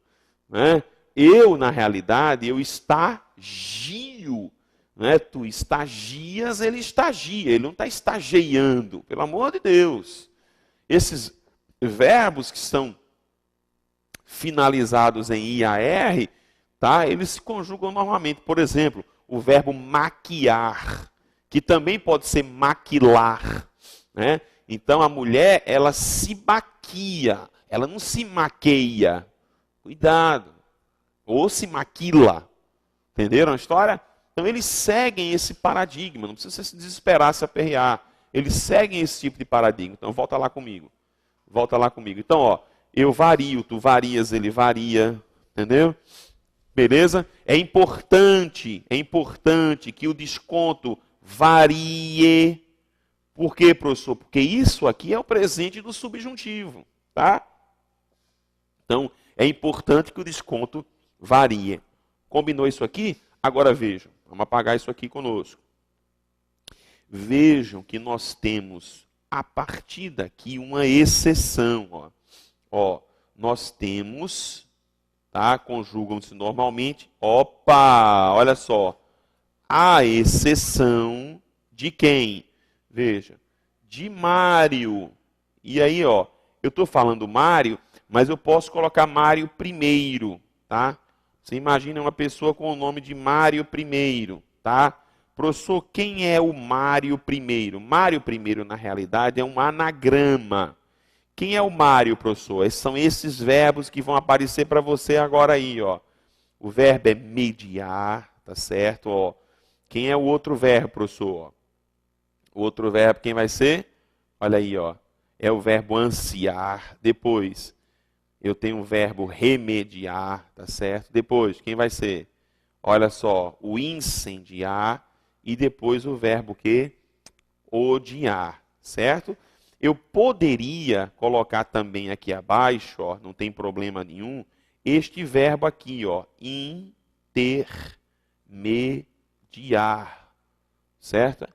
Né? Eu, na realidade, eu estagio. Né? Tu estagias, ele estagia, ele não está estagiando, pelo amor de Deus. Esses verbos que são finalizados em IAR, tá? Eles se conjugam normalmente. Por exemplo, o verbo maquiar, que também pode ser maquilar, né? Então a mulher, ela se maquia, ela não se maqueia. Cuidado. Ou se maquila. Entenderam a história? Então eles seguem esse paradigma, não precisa se desesperar, se aperrear. Eles seguem esse tipo de paradigma. Então volta lá comigo. Volta lá comigo. Então, ó, eu vario, tu varias, ele varia. Entendeu? Beleza? É importante que o desconto varie. Por quê, professor? Porque isso aqui é o presente do subjuntivo, tá? Então, é importante que o desconto varie. Combinou isso aqui? Agora vejam, vamos apagar isso aqui conosco. Vejam que nós temos, a partir daqui, uma exceção. Ó, nós temos, tá? Conjugam-se normalmente. Opa, olha só. A exceção de quem? Veja, de Mário. E aí, ó, eu estou falando Mário, mas eu posso colocar Mário primeiro, tá? Você imagina uma pessoa com o nome de Mário primeiro, tá? Professor, quem é o Mário primeiro? Mário primeiro, na realidade, é um anagrama. Quem é o Mário, professor? São esses verbos que vão aparecer para você agora aí, ó. O verbo é mediar, tá certo? Ó. Quem é o outro verbo, professor? O outro verbo, quem vai ser? Olha aí, ó. É o verbo ansiar. Depois, eu tenho o verbo remediar, tá certo? Depois, quem vai ser? Olha só, o incendiar. E depois o verbo que? Odiar, certo? Eu poderia colocar também aqui abaixo, ó, não tem problema nenhum, este verbo aqui, ó, intermediar, certo?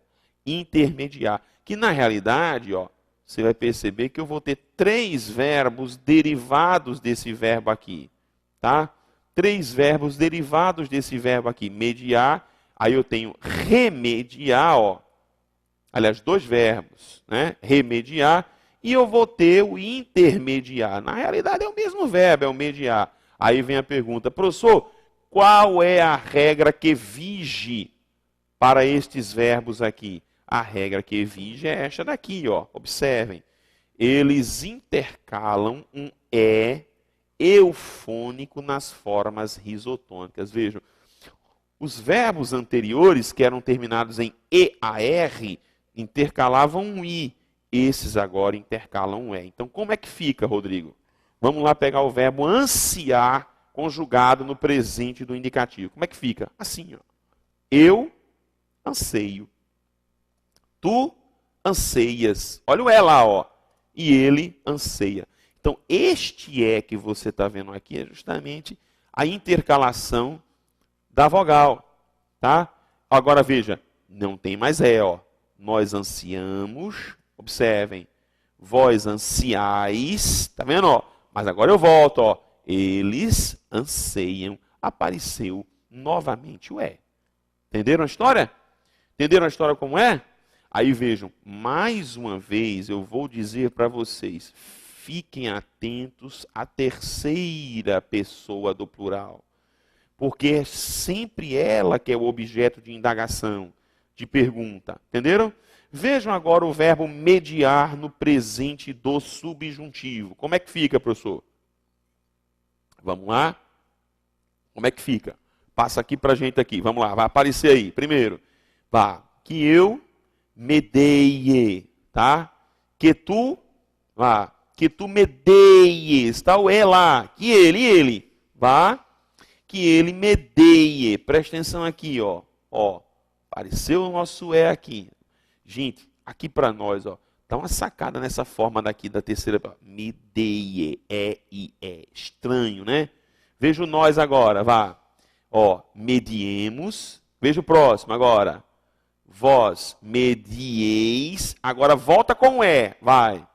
Intermediar, que na realidade, ó, você vai perceber que eu vou ter 3 verbos derivados desse verbo aqui, tá? 3 verbos derivados desse verbo aqui, mediar. Aí eu tenho remediar, ó. Aliás, 2 verbos, né? Remediar. E eu vou ter o intermediar. Na realidade é o mesmo verbo, é o mediar. Aí vem a pergunta, professor, qual é a regra que vige para estes verbos aqui? A regra que vige é esta daqui, ó. Observem. Eles intercalam um E eufônico nas formas risotônicas. Vejam. Os verbos anteriores, que eram terminados em EAR, intercalavam um I. Esses agora intercalam um E. Então, como é que fica, Rodrigo? Vamos lá pegar o verbo ansiar, conjugado no presente do indicativo. Como é que fica? Assim, ó. Eu anseio. Tu anseias. Olha o E lá, ó. E ele anseia. Então, este E que você está vendo aqui é justamente a intercalação da vogal, tá? Agora veja, não tem mais ó. Nós ansiamos, observem, vós ansiais, tá vendo, ó? Mas agora eu volto, ó. Eles anseiam, apareceu novamente o é. Entenderam a história? Entenderam a história como é? Aí vejam, mais uma vez eu vou dizer para vocês, fiquem atentos à terceira pessoa do plural. Porque é sempre ela que é o objeto de indagação, de pergunta. Entenderam? Vejam agora o verbo mediar no presente do subjuntivo. Como é que fica, professor? Vamos lá? Como é que fica? Passa aqui pra gente aqui. Vamos lá, vai aparecer aí. Primeiro, vá, que eu medeie, tá? Que tu medeies, tá? O E lá, que ele, vá. Que ele medeie. Presta atenção aqui, ó. Ó, apareceu o nosso E aqui. Gente, aqui para nós, ó, dá uma sacada nessa forma daqui da terceira. Medeie, E-I-E. Estranho, né? Veja o nós agora, vá. Ó, mediemos. Veja o próximo agora. Vós medieis. Agora volta com o E, vai.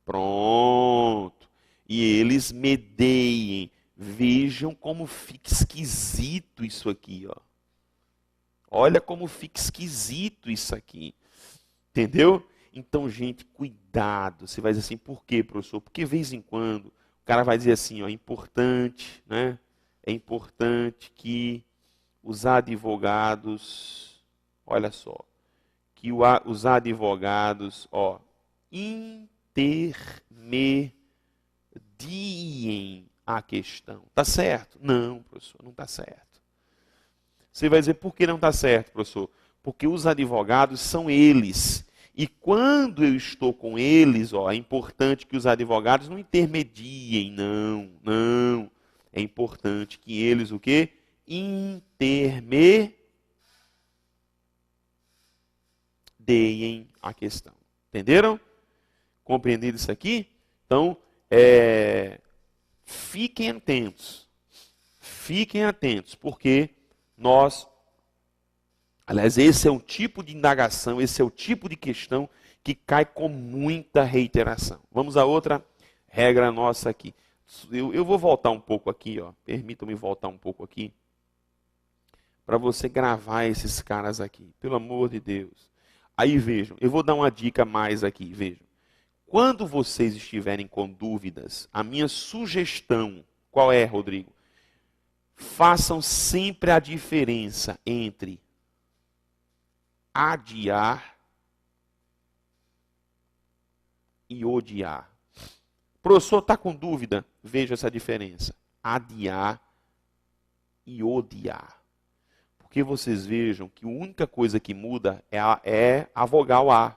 Pronto. E eles medeiem. Vejam como fica esquisito isso aqui, ó. Olha como fica esquisito isso aqui. Entendeu? Então, gente, cuidado. Você vai dizer assim, por quê, professor? Porque, de vez em quando, o cara vai dizer assim, ó, é importante, né? É importante que os advogados, olha só, que os advogados, ó, intermediem a questão. Está certo? Não, professor, não está certo. Você vai dizer, por que não está certo, professor? Porque os advogados são eles. E quando eu estou com eles, ó, é importante que os advogados não intermediem, não. é importante que eles o quê? Intermediem a questão. Entenderam? Compreendido isso aqui? Então, fiquem atentos. Fiquem atentos, porque aliás, esse é um tipo de indagação, esse é o tipo de questão que cai com muita reiteração. Vamos a outra regra nossa aqui. Eu vou voltar um pouco aqui, ó. Permitam-me voltar um pouco aqui, para você gravar esses caras aqui, pelo amor de Deus. Aí vejam, eu vou dar uma dica mais aqui, vejam. Quando vocês estiverem com dúvidas, a minha sugestão, qual é, Rodrigo? Façam sempre a diferença entre adiar e odiar. O professor está com dúvida? Veja essa diferença. Adiar e odiar. Porque vocês vejam que a única coisa que muda é a vogal A.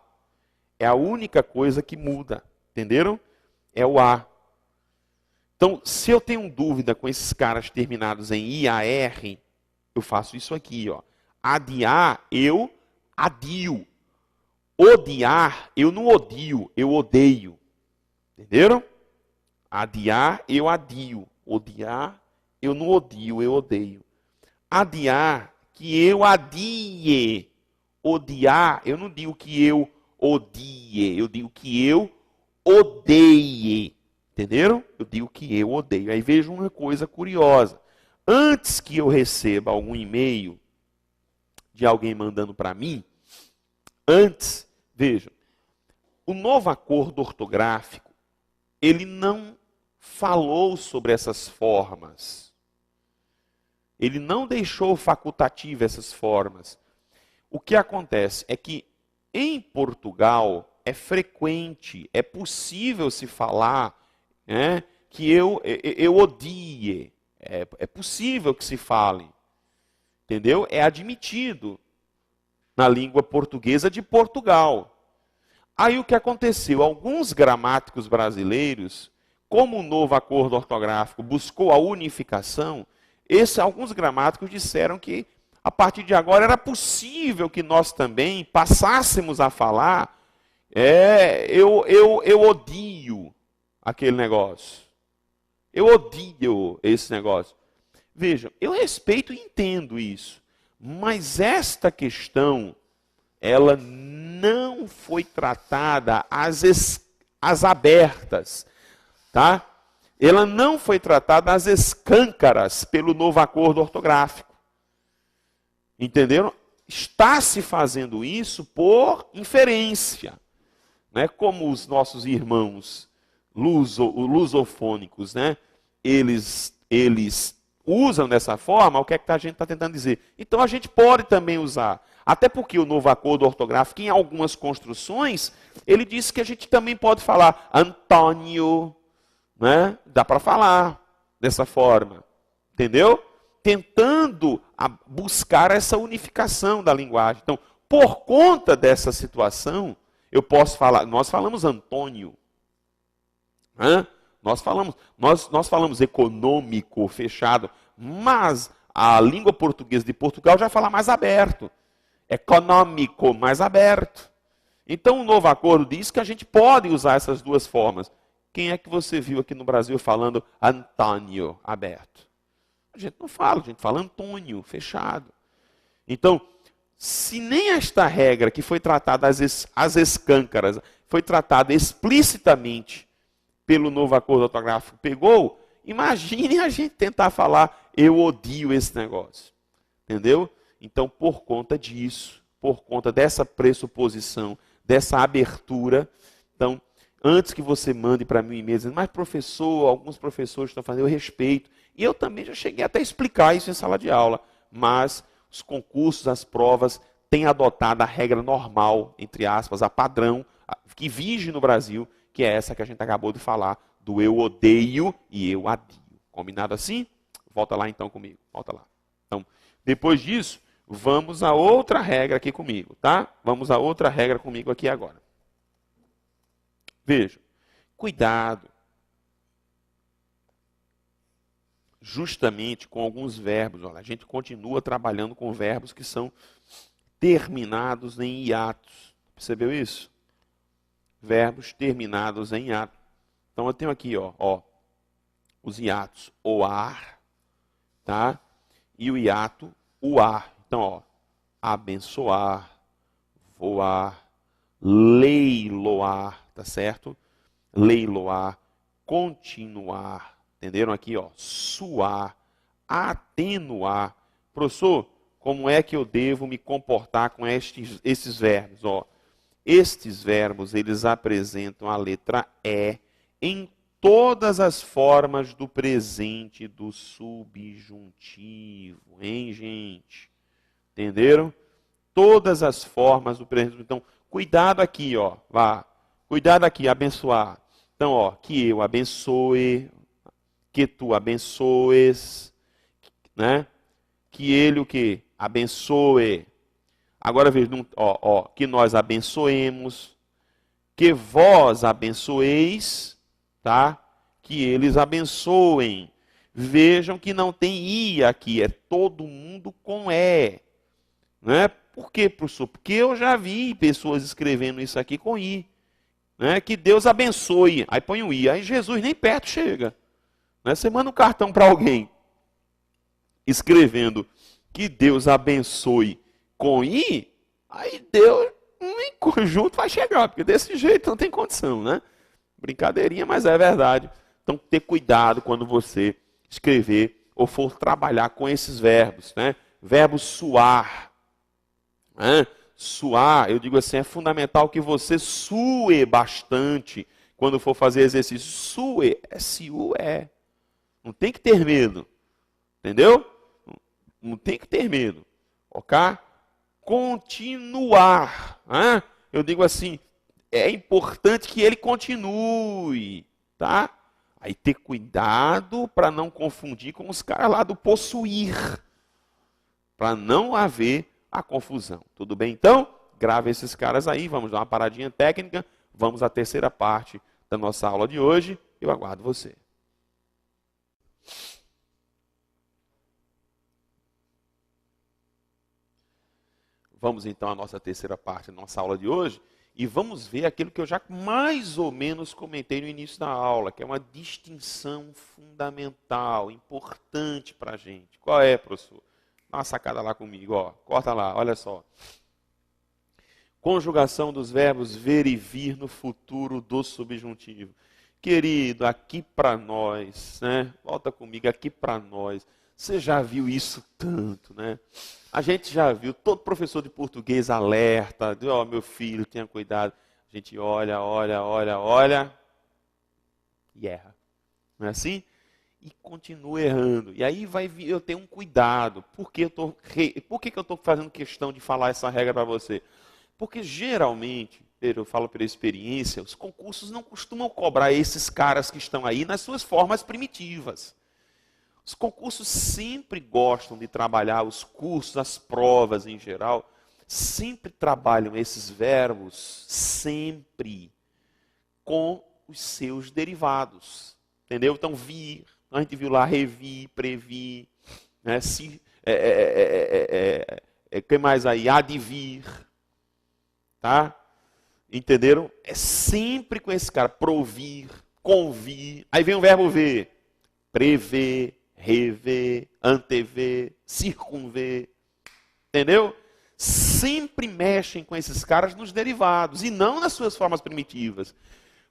É a única coisa que muda. Entenderam? É o A. Então, se eu tenho dúvida com esses caras terminados em IAR, eu faço isso aqui, ó. Adiar, eu adio. Odiar, eu não odio, eu odeio. Entenderam? Adiar, eu adio. Odiar, eu não odio, eu odeio. Adiar, que eu adie. Odiar, eu não digo que eu odie, eu digo que eu odeie. Entenderam? Eu digo que eu odeio. Aí veja uma coisa curiosa. Antes que eu receba algum e-mail de alguém mandando para mim, antes, vejam, o novo acordo ortográfico, ele não falou sobre essas formas. Ele não deixou facultativa essas formas. O que acontece é que em Portugal é frequente, é possível se falar que eu odie. É possível que se fale. Entendeu? É admitido na língua portuguesa de Portugal. Aí o que aconteceu? Alguns gramáticos brasileiros, como o novo acordo ortográfico buscou a unificação, alguns gramáticos disseram que a partir de agora era possível que nós também passássemos a falar eu odio aquele negócio. Eu odio esse negócio. Vejam, eu respeito e entendo isso. Mas esta questão, ela não foi tratada às abertas. Tá? Ela não foi tratada às escâncaras pelo novo acordo ortográfico. Entenderam? Está se fazendo isso por inferência. Né? Como os nossos irmãos lusofônicos, né? Eles usam dessa forma, o que é que a gente está tentando dizer? Então a gente pode também usar. Até porque o novo acordo ortográfico, em algumas construções, ele diz que a gente também pode falar Antônio, né? Dá para falar dessa forma. Entendeu? Tentando buscar essa unificação da linguagem. Então, por conta dessa situação, eu posso falar, nós falamos Antônio. Nós falamos econômico, fechado, mas a língua portuguesa de Portugal já fala mais aberto. Econômico, mais aberto. Então o novo acordo diz que a gente pode usar essas duas formas. Quem é que você viu aqui no Brasil falando Antônio, aberto? A gente não fala, a gente fala Antônio, fechado. Então, se nem esta regra que foi tratada às escâncaras, foi tratada explicitamente pelo novo acordo ortográfico pegou, imagine a gente tentar falar eu odio esse negócio. Entendeu? Então, por conta disso, por conta dessa pressuposição, dessa abertura, então, antes que você mande para mim um e-mail dizendo, mas professor, alguns professores estão fazendo, eu respeito. E eu também já cheguei até a explicar isso em sala de aula, mas os concursos, as provas, têm adotado a regra normal, entre aspas, a padrão, que vige no Brasil, que é essa que a gente acabou de falar, do eu odeio e eu adio. Combinado assim? Volta lá então comigo, volta lá. Então, depois disso, vamos a outra regra aqui comigo, tá? Vamos a outra regra comigo aqui agora. Veja, cuidado. justamente com alguns verbos. Olha, a gente continua trabalhando com verbos que são terminados em hiatos. Percebeu isso? Verbos terminados em hiato. Então eu tenho aqui, ó, os hiatos oar, tá? E o hiato uar. Então, ó, abençoar, voar, leiloar, tá certo? Leiloar, continuar. Entenderam aqui, ó? Suar, atenuar. Professor, como é que eu devo me comportar com esses verbos? Ó, estes verbos, eles apresentam a letra E em todas as formas do presente do subjuntivo, hein, gente? Entenderam? Todas as formas do presente. Então, cuidado aqui, ó, vá. Cuidado aqui, abençoar. Então, ó, que eu abençoe, que tu abençoes, né? Que ele o quê? Abençoe. Agora veja, ó, que nós abençoemos, que vós abençoeis, tá? Que eles abençoem. Vejam que não tem I aqui, é todo mundo com E. Né? Por quê, professor? Porque eu já vi pessoas escrevendo isso aqui com I. Né? Que Deus abençoe. Aí põe o I. Aí Jesus nem perto chega. Né? Você manda um cartão para alguém escrevendo que Deus abençoe com I, aí Deus em conjunto vai chegar, porque desse jeito não tem condição, né? Brincadeirinha, mas é verdade. Então, ter cuidado quando você escrever ou for trabalhar com esses verbos, né? Verbo suar. Né? Suar, eu digo assim, é fundamental que você sue bastante quando for fazer exercício. Sue, S-U-E. Não tem que ter medo. Entendeu? Não tem que ter medo. Ok? Continuar. Né? Eu digo assim, é importante que ele continue. Tá? Aí ter cuidado para não confundir com os caras lá do possuir. Para não haver a confusão. Tudo bem? Então, grave esses caras aí. Vamos dar uma paradinha técnica. Vamos à terceira parte da nossa aula de hoje. Eu aguardo você. Vamos então à nossa terceira parte da nossa aula de hoje e vamos ver aquilo que eu já mais ou menos comentei no início da aula, que é uma distinção fundamental, importante para a gente. Qual é, professor? Dá uma sacada lá comigo, ó. Corta lá, olha só. Conjugação dos verbos ver e vir no futuro do subjuntivo. Querido, aqui para nós, né? Volta comigo, aqui para nós. Você já viu isso tanto, né? A gente já viu, todo professor de português alerta, ó, meu filho, tenha cuidado. A gente olha e erra. Não é assim? E continua errando. E aí eu tenho um cuidado. Por que eu estou fazendo questão de falar essa regra para você? Porque geralmente, eu falo pela experiência, os concursos não costumam cobrar esses caras que estão aí nas suas formas primitivas. Os concursos sempre gostam de trabalhar, os cursos, as provas em geral, sempre trabalham esses verbos, sempre, com os seus derivados. Entendeu? Então, vir, a gente viu lá, revir, previr, né? Que mais aí? Advir. Tá? Entenderam? É sempre com esse cara, provir, convir. Aí vem o verbo ver, prever, rever, antever, circunver. Entendeu? Sempre mexem com esses caras nos derivados e não nas suas formas primitivas.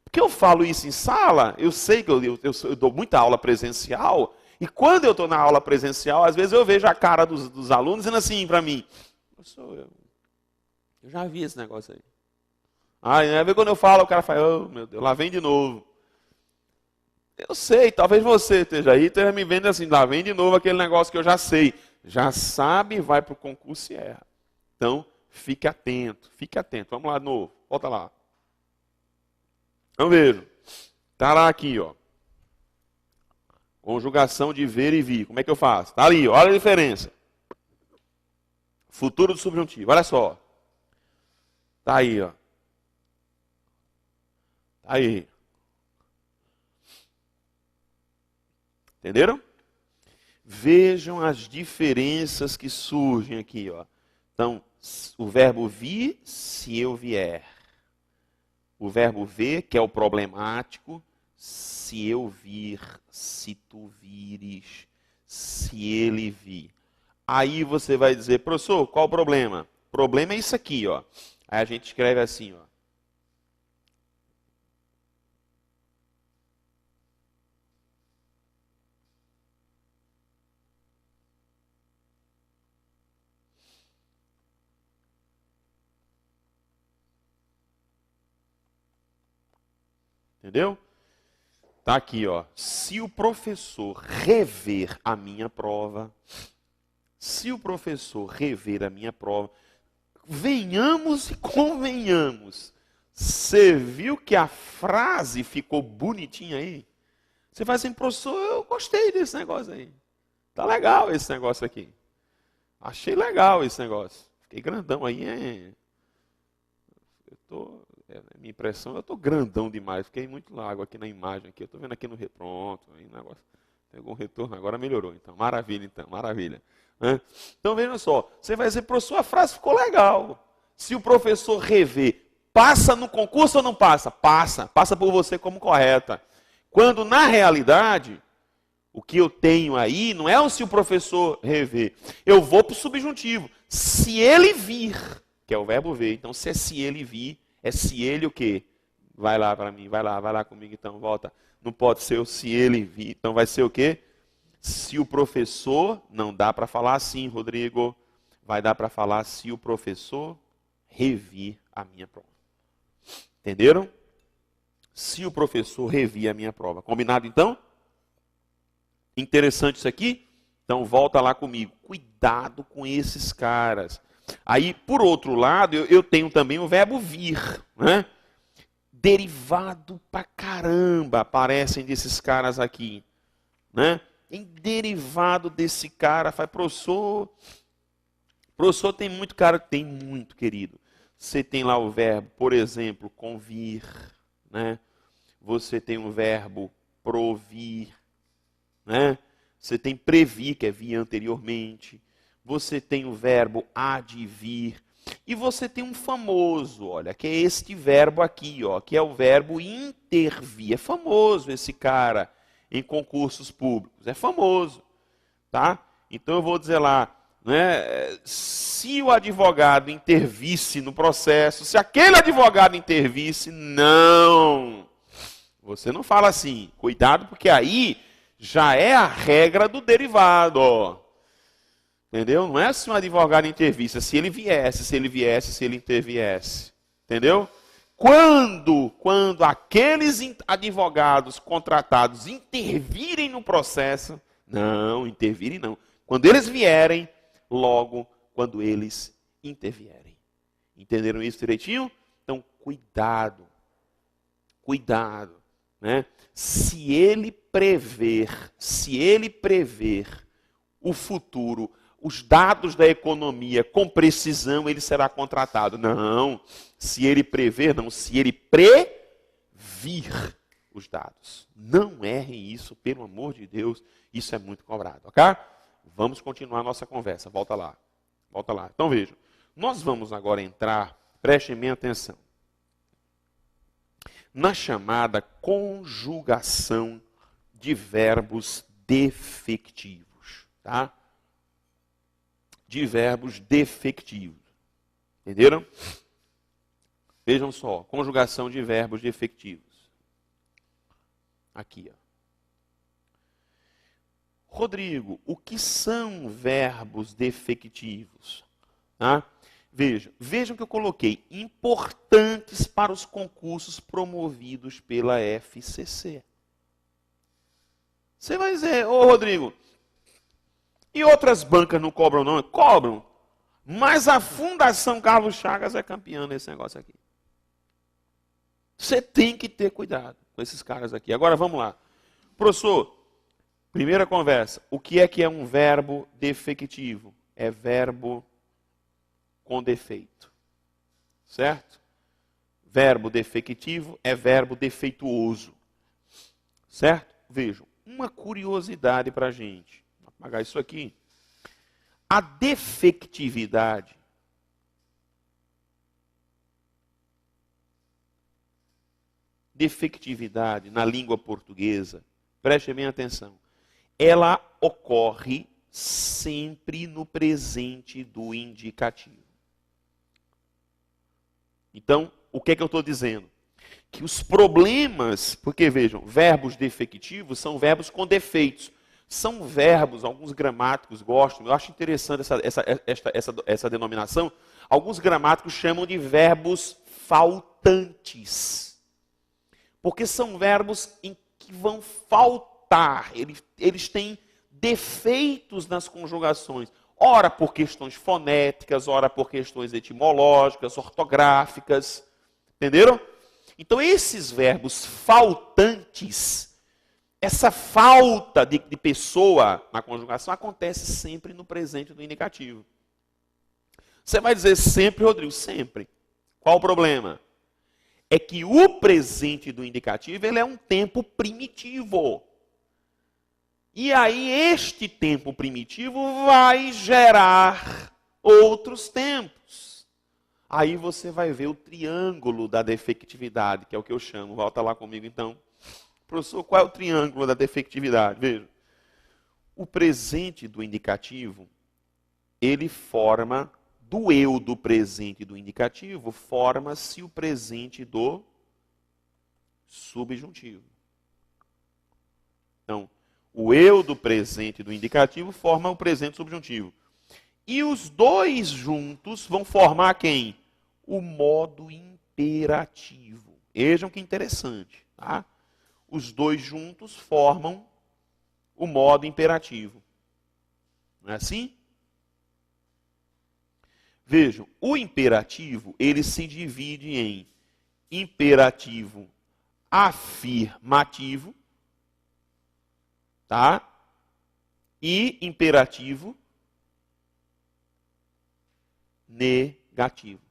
Porque eu falo isso em sala, eu sei que eu dou muita aula presencial, e quando eu estou na aula presencial, às vezes eu vejo a cara dos alunos dizendo assim para mim, eu já vi esse negócio aí. Aí quando eu falo, o cara fala, oh meu Deus, lá vem de novo. Eu sei, talvez você esteja aí, esteja me vendo assim, lá vem de novo aquele negócio que eu já sei. Já sabe, vai para o concurso e erra. Então, fique atento, fique atento. Vamos lá de novo, volta lá. Vamos ver. Está lá aqui, ó. Conjugação de ver e vir. Como é que eu faço? Está ali, olha a diferença. Futuro do subjuntivo, olha só. Está aí, ó. Tá aí. Entenderam? Vejam as diferenças que surgem aqui, ó. Então, o verbo vir, se eu vier. O verbo ver, que é o problemático, se eu vir, se tu vires, se ele vir. Aí você vai dizer, professor, qual o problema? O problema é isso aqui, ó. Aí a gente escreve assim, ó. Entendeu? Tá aqui, ó. Se o professor rever a minha prova, venhamos e convenhamos. Você viu que a frase ficou bonitinha aí? Você fala assim, professor, eu gostei desse negócio aí. Tá legal esse negócio aqui. Achei legal esse negócio. Fiquei grandão aí. Minha impressão, eu tô grandão demais. Fiquei muito largo aqui na imagem. Aqui. Eu tô vendo aqui no pronto. Aí o negócio pegou um retorno, agora melhorou. Então, maravilha. Então, veja só. Você vai dizer, professor, a frase ficou legal. Se o professor rever, passa no concurso ou não passa? Passa por você como correta. Quando, na realidade, o que eu tenho aí não é o se o professor rever. Eu vou para o subjuntivo. Se ele vir, que é o verbo ver. Então, se é se ele vir, é se ele o quê? Vai lá para mim, vai lá comigo então, volta. Não pode ser o se ele vir. Então, vai ser o quê? Se o professor, não dá para falar assim, Rodrigo. Vai dar para falar se o professor revir a minha prova. Entenderam? Se o professor revir a minha prova. Combinado então? Interessante isso aqui? Então volta lá comigo. Cuidado com esses caras. Aí, por outro lado, eu tenho também o verbo vir. Né? Derivado pra caramba aparecem desses caras aqui. Né? Em derivado desse cara, faz professor tem muito cara, tem muito, querido. Você tem lá o verbo, por exemplo, convir. Né? Você tem o verbo provir. Né? Você tem previr, que é vir anteriormente. Você tem o verbo advir. E você tem um famoso, olha, que é este verbo aqui, ó, que é o verbo intervir. É famoso esse cara em concursos públicos. É famoso. Tá? Então eu vou dizer lá, né, se o advogado intervisse no processo, se aquele advogado intervisse, não. Você não fala assim. Cuidado, porque aí já é a regra do derivado, ó. Entendeu? Não é se um advogado intervisse, se ele viesse, se ele interviesse. Entendeu? Quando aqueles advogados contratados intervirem no processo, não, intervirem não. Quando eles vierem, logo quando eles intervierem. Entenderam isso direitinho? Então, cuidado. Né? Se ele prever o futuro, os dados da economia com precisão, ele será contratado. Não, se ele prever, não, se ele previr os dados. Não errem isso, pelo amor de Deus, isso é muito cobrado, ok? Vamos continuar a nossa conversa, volta lá. Então vejam, nós vamos agora entrar, prestem bem atenção, na chamada conjugação de verbos defectivos, tá? De verbos defectivos. Entenderam? Vejam só, conjugação de verbos defectivos. Aqui, ó. Rodrigo, o que são verbos defectivos? Tá? Vejam que eu coloquei importantes para os concursos promovidos pela FCC. Você vai dizer, ô Rodrigo, e outras bancas não cobram não? Cobram. Mas a Fundação Carlos Chagas é campeã nesse negócio aqui. Você tem que ter cuidado com esses caras aqui. Agora vamos lá. Professor, primeira conversa. O que é um verbo defectivo? É verbo com defeito. Certo? Verbo defectivo é verbo defeituoso. Certo? Vejam, uma curiosidade para a gente. apagar isso aqui. A defectividade na língua portuguesa, preste bem atenção, ela ocorre sempre no presente do indicativo. Então, o que é que eu estou dizendo? Que os problemas, porque vejam, verbos defectivos são verbos com defeitos. São verbos, alguns gramáticos gostam, eu acho interessante essa denominação. Alguns gramáticos chamam de verbos faltantes. Porque são verbos em que vão faltar, eles têm defeitos nas conjugações. Ora por questões fonéticas, ora por questões etimológicas, ortográficas. Entenderam? Então esses verbos faltantes, essa falta de pessoa na conjugação acontece sempre no presente do indicativo. Você vai dizer sempre, Rodrigo, sempre. Qual o problema? É que o presente do indicativo ele é um tempo primitivo. E aí este tempo primitivo vai gerar outros tempos. Aí você vai ver o triângulo da defectividade, que é o que eu chamo. Volta lá comigo então. Professor, qual é o triângulo da defectividade? Veja. O presente do indicativo, ele forma, do eu do presente do indicativo, forma-se o presente do subjuntivo. Então, o eu do presente do indicativo forma o presente subjuntivo. E os dois juntos vão formar quem? O modo imperativo. Vejam que interessante, tá? Os dois juntos formam o modo imperativo. Não é assim? Vejam, o imperativo, ele se divide em imperativo afirmativo, tá? E imperativo negativo.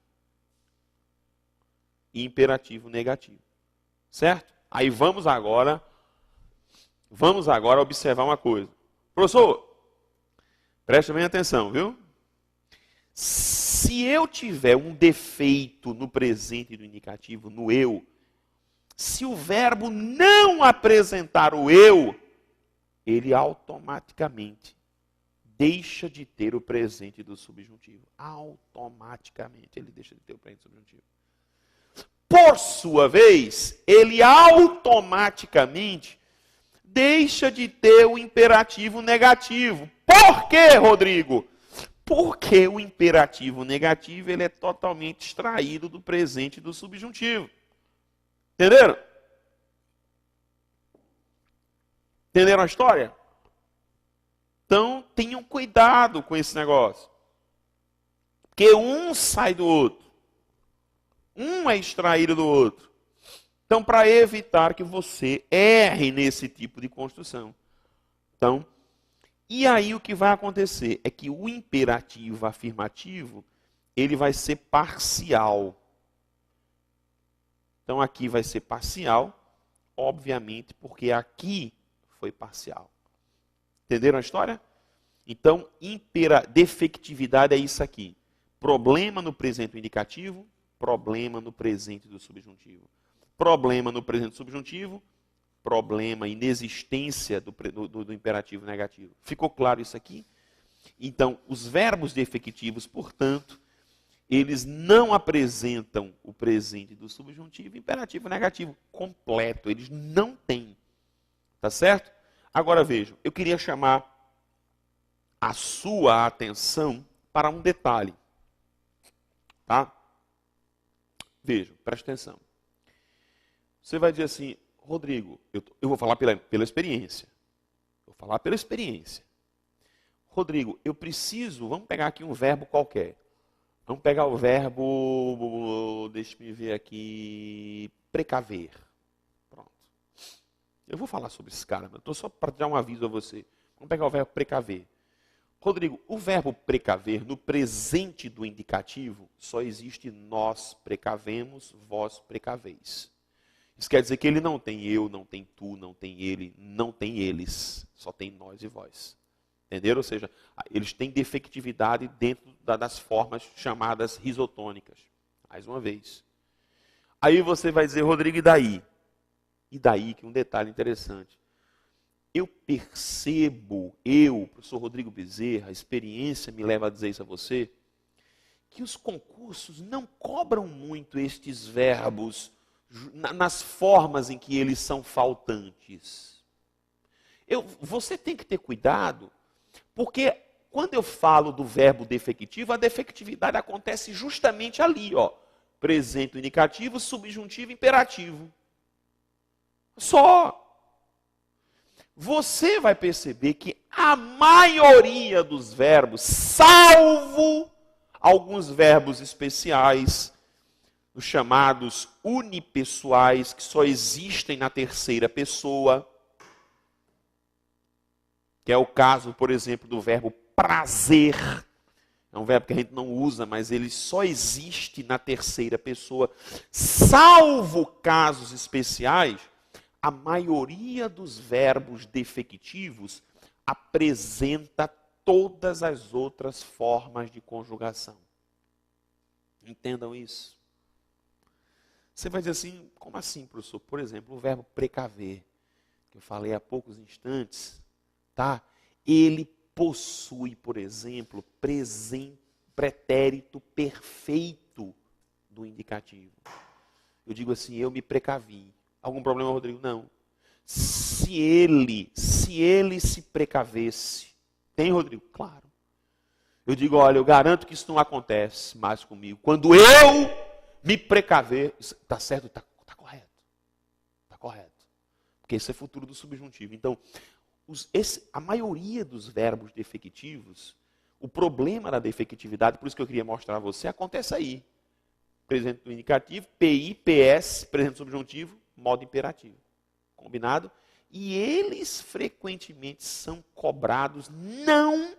Imperativo negativo. Certo? Aí vamos agora observar uma coisa. Professor, preste bem atenção, viu? Se eu tiver um defeito no presente do indicativo, no eu, se o verbo não apresentar o eu, ele automaticamente deixa de ter o presente do subjuntivo. Automaticamente ele deixa de ter o presente do subjuntivo. Por sua vez, ele automaticamente deixa de ter o imperativo negativo. Por quê, Rodrigo? Porque o imperativo negativo ele é totalmente extraído do presente do subjuntivo. Entenderam? Entenderam a história? Então, tenham cuidado com esse negócio. Porque um sai do outro. Um é extraído do outro. Então, para evitar que você erre nesse tipo de construção. Então, e aí o que vai acontecer é que o imperativo afirmativo, ele vai ser parcial. Então aqui vai ser parcial, obviamente, porque aqui foi parcial. Entenderam a história? Então, defectividade é isso aqui. Problema no presente do indicativo, problema no presente do subjuntivo. Problema no presente do subjuntivo, problema, inexistência do imperativo negativo. Ficou claro isso aqui? Então, os verbos defectivos, portanto, eles não apresentam o presente do subjuntivo imperativo negativo completo. Eles não têm. Tá certo? Agora vejam, eu queria chamar a sua atenção para um detalhe. Tá? Vejam, presta atenção. Você vai dizer assim, Rodrigo, eu vou falar pela experiência. Vou falar pela experiência. Rodrigo, eu preciso, vamos pegar aqui um verbo qualquer. Vamos pegar o verbo, deixa-me ver aqui, precaver. Pronto. Eu vou falar sobre esse cara, mas estou só para dar um aviso a você. Vamos pegar o verbo precaver. Rodrigo, o verbo precaver, no presente do indicativo, só existe nós precavemos, vós precaveis. Isso quer dizer que ele não tem eu, não tem tu, não tem ele, não tem eles. Só tem nós e vós. Entenderam? Ou seja, eles têm defectividade dentro das formas chamadas risotônicas. Mais uma vez. Aí você vai dizer, Rodrigo, e daí? E daí que um detalhe interessante. Eu percebo, professor Rodrigo Bezerra, a experiência me leva a dizer isso a você, que os concursos não cobram muito estes verbos nas formas em que eles são faltantes. Você tem que ter cuidado, porque quando eu falo do verbo defectivo, a defectividade acontece justamente ali, ó. Presente indicativo, subjuntivo, imperativo. Só. Você vai perceber que a maioria dos verbos, salvo alguns verbos especiais, os chamados unipessoais, que só existem na terceira pessoa, que é o caso, por exemplo, do verbo prazer. É um verbo que a gente não usa, mas ele só existe na terceira pessoa. Salvo casos especiais, a maioria dos verbos defectivos apresenta todas as outras formas de conjugação. Entendam isso. Você vai dizer assim, como assim, professor? Por exemplo, o verbo precaver, que eu falei há poucos instantes, tá? Ele possui, por exemplo, pretérito perfeito do indicativo. Eu digo assim, eu me precavi. Algum problema, Rodrigo? Não. Se ele se precavesse, tem, Rodrigo? Claro. Eu digo, olha, eu garanto que isso não acontece mais comigo. Quando eu me precaver, está certo? Está correto. Está correto. Porque isso é futuro do subjuntivo. Então, a maioria dos verbos defectivos, o problema da defectividade, por isso que eu queria mostrar a você, acontece aí. Presente do indicativo, PI, PS, presente do subjuntivo, modo imperativo. Combinado? E eles frequentemente são cobrados não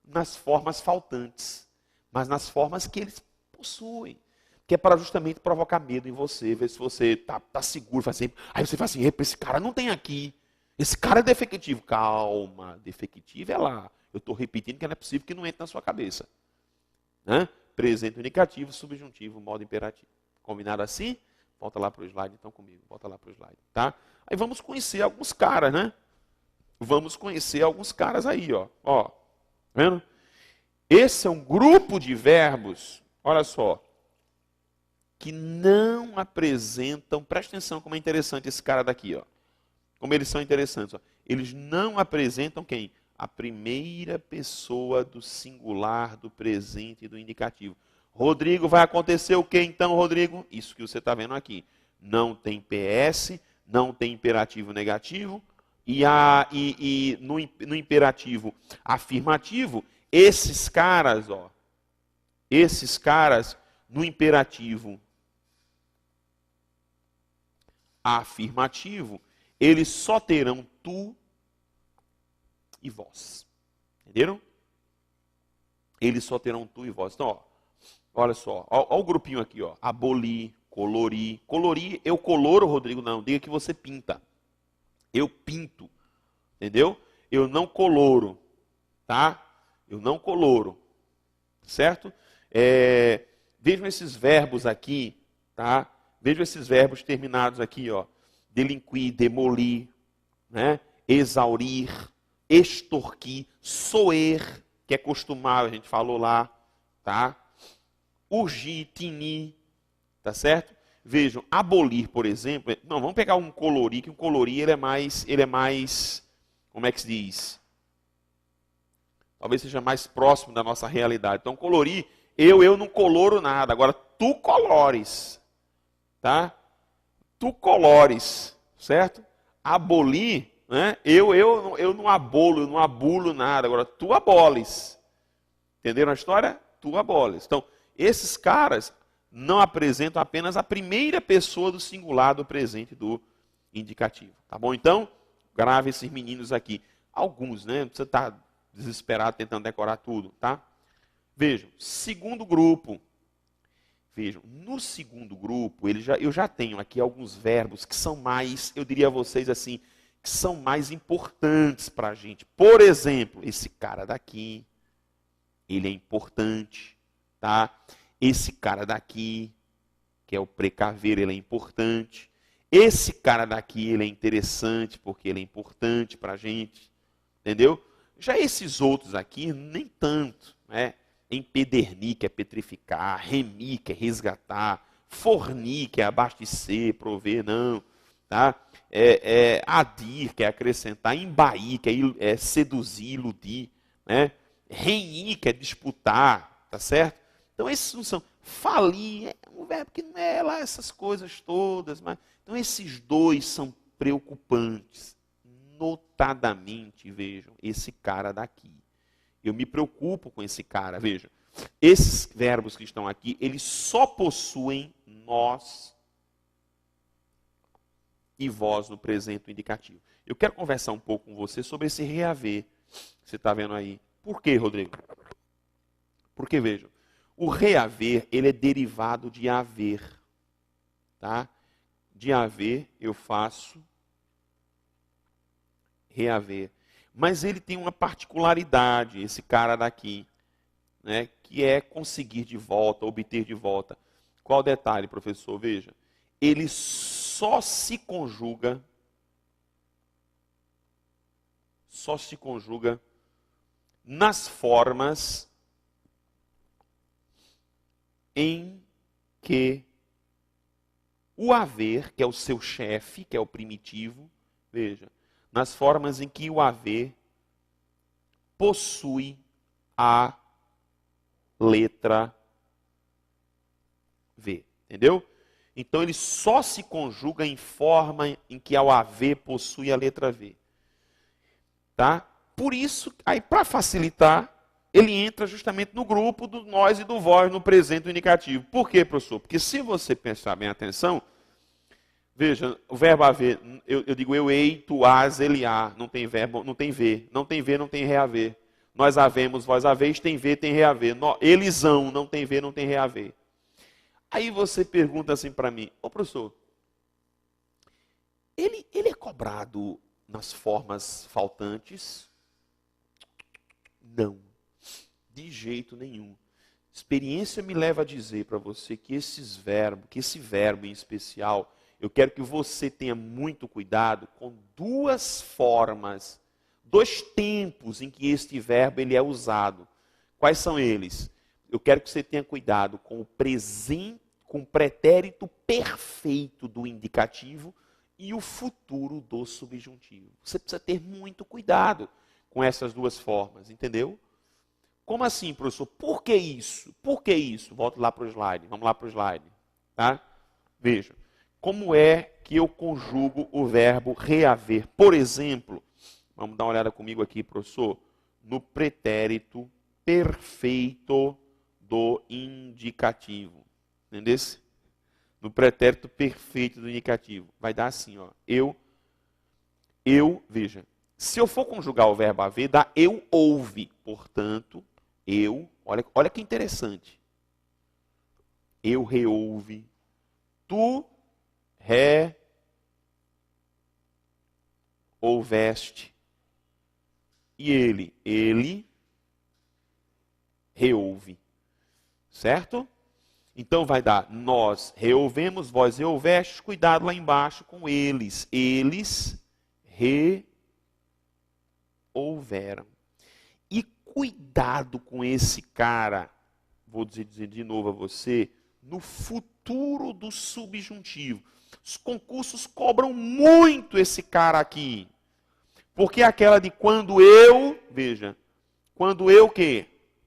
nas formas faltantes, mas nas formas que eles possuem. Que é para justamente provocar medo em você, ver se você está seguro. Aí você fala assim, esse cara não tem aqui. Esse cara é defectivo. Calma, defectivo é lá. Eu estou repetindo que não é possível que não entre na sua cabeça. Né? Presente indicativo, subjuntivo, modo imperativo. Combinado assim? Volta lá para o slide então comigo. Volta lá para o slide. Tá? Aí vamos conhecer alguns caras, né? Vamos conhecer alguns caras aí, ó. Ó, vendo? Esse é um grupo de verbos, olha só, que não apresentam, presta atenção como é interessante esse cara daqui, ó. Como eles são interessantes, ó. Eles não apresentam quem? A primeira pessoa do singular, do presente e do indicativo. Rodrigo, vai acontecer o que então, Rodrigo? Isso que você está vendo aqui. Não tem PS, não tem imperativo negativo, e no imperativo afirmativo, esses caras, no imperativo afirmativo, eles só terão tu e vós. Entenderam? Eles só terão tu e vós. Então, ó, olha só, ó o grupinho aqui, ó. Abolir, colorir. Colorir, eu coloro, Rodrigo, não. Diga que você pinta. Eu pinto. Entendeu? Eu não coloro. Tá? Eu não coloro. Certo? Vejam esses verbos aqui, tá? Vejam esses verbos terminados aqui, ó. Delinquir, demolir, né? Exaurir, extorquir, soer, que é costumável, a gente falou lá, tá? Urgir, tinir, tá certo? Vejam, abolir, por exemplo, não, vamos pegar um colorir, que um colorir ele é mais, como é que se diz? Talvez seja mais próximo da nossa realidade. Então, colorir, eu não coloro nada, agora tu colores, tá? Tu colores, certo? Abolir, né? Eu não abolo, eu não abulo nada, agora tu aboles. Entenderam a história? Tu aboles. Então, esses caras não apresentam apenas a primeira pessoa do singular do presente do indicativo. Tá bom? Então, grave esses meninos aqui. Alguns, né? Você está desesperado tentando decorar tudo, tá? Vejam, segundo grupo. Vejam, no segundo grupo, eu já tenho aqui alguns verbos que são mais, eu diria a vocês assim, que são mais importantes para a gente. Por exemplo, esse cara daqui, ele é importante, tá? Esse cara daqui, que é o precaver, ele é importante. Esse cara daqui, ele é interessante, porque ele é importante para a gente, entendeu? Já esses outros aqui, nem tanto, né? Empedernir, que é petrificar, remir, que é resgatar, fornir, que é abastecer, prover, não, tá? Adir, que é acrescentar, embair, que é seduzir, iludir, né? Renhir, que é disputar, tá certo? Então esses não são. Falir é um verbo que não é lá essas coisas todas, mas então esses dois são preocupantes. Notadamente, vejam, esse cara daqui. Eu me preocupo com esse cara, vejam. Esses verbos que estão aqui, eles só possuem nós e vós no presente indicativo. Eu quero conversar um pouco com você sobre esse reaver. Você está vendo aí. Por quê, Rodrigo? Porque, vejam, o reaver, ele é derivado de haver. Tá? De haver, eu faço reaver. Mas ele tem uma particularidade, esse cara daqui, né, que é conseguir de volta, obter de volta. Qual o detalhe, professor? Veja, ele só se conjuga nas formas em que o haver, que é o seu chefe, que é o primitivo, veja, nas formas em que o haver possui a letra V. Entendeu? Então ele só se conjuga em forma em que o haver possui a letra V. Tá? Por isso, aí para facilitar, ele entra justamente no grupo do nós e do vós no presente indicativo. Por quê, professor? Porque se você prestar bem atenção, veja, o verbo haver, eu digo eu hei, tu has, ele há, não tem verbo, não tem V. Não tem V, não tem reaver. Nós havemos, vós haveis, tem V, tem reaver. Eles hão, não tem V, não tem reaver. Aí você pergunta assim para mim, ô professor, ele é cobrado nas formas faltantes? Não, de jeito nenhum. Experiência me leva a dizer para você que esse verbo em especial, eu quero que você tenha muito cuidado com duas formas, dois tempos em que este verbo ele é usado. Quais são eles? Eu quero que você tenha cuidado com o presente, com o pretérito perfeito do indicativo e o futuro do subjuntivo. Você precisa ter muito cuidado com essas duas formas, entendeu? Como assim, professor? Por que isso? Por que isso? Volto lá para o slide. Vamos lá para o slide. Tá? Veja. Como é que eu conjugo o verbo reaver? Por exemplo, vamos dar uma olhada comigo aqui, professor, no pretérito perfeito do indicativo. Entendeu? No pretérito perfeito do indicativo. Vai dar assim, ó. Veja. Se eu for conjugar o verbo haver, dá eu ouve. Portanto, olha que interessante. Eu reouve. Tu reouveste. E ele reouve. Certo? Então vai dar, nós reouvemos, vós reouvestes, cuidado lá embaixo com eles. Eles reouveram. E cuidado com esse cara, vou dizer de novo a você, no futuro do subjuntivo. Os concursos cobram muito esse cara aqui. Porque aquela de quando eu, veja, quando eu quê?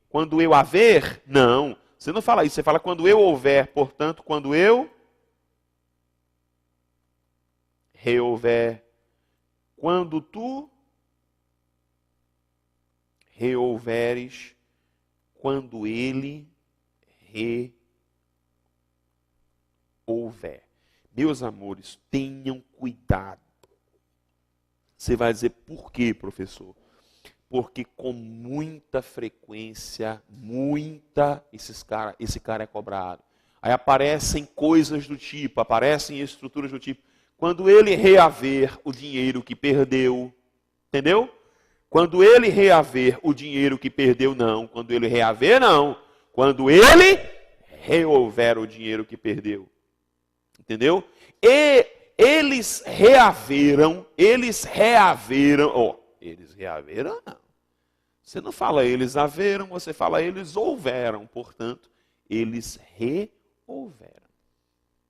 Quando eu haver? Não. Você não fala isso, você fala quando eu houver, portanto, quando eu reouver. Quando tu reouveres, quando ele reouver. Meus amores, tenham cuidado. Você vai dizer, por quê, professor? Porque com muita frequência, esse cara é cobrado. Aí aparecem coisas do tipo, aparecem estruturas do tipo, quando ele reaver o dinheiro que perdeu, entendeu? Quando ele reaver o dinheiro que perdeu, não. Quando ele reaver, não. Quando ele reaver o dinheiro que perdeu. Entendeu? E eles reaveram, não. Você não fala eles haveram, você fala eles houveram. Portanto, eles reouveram.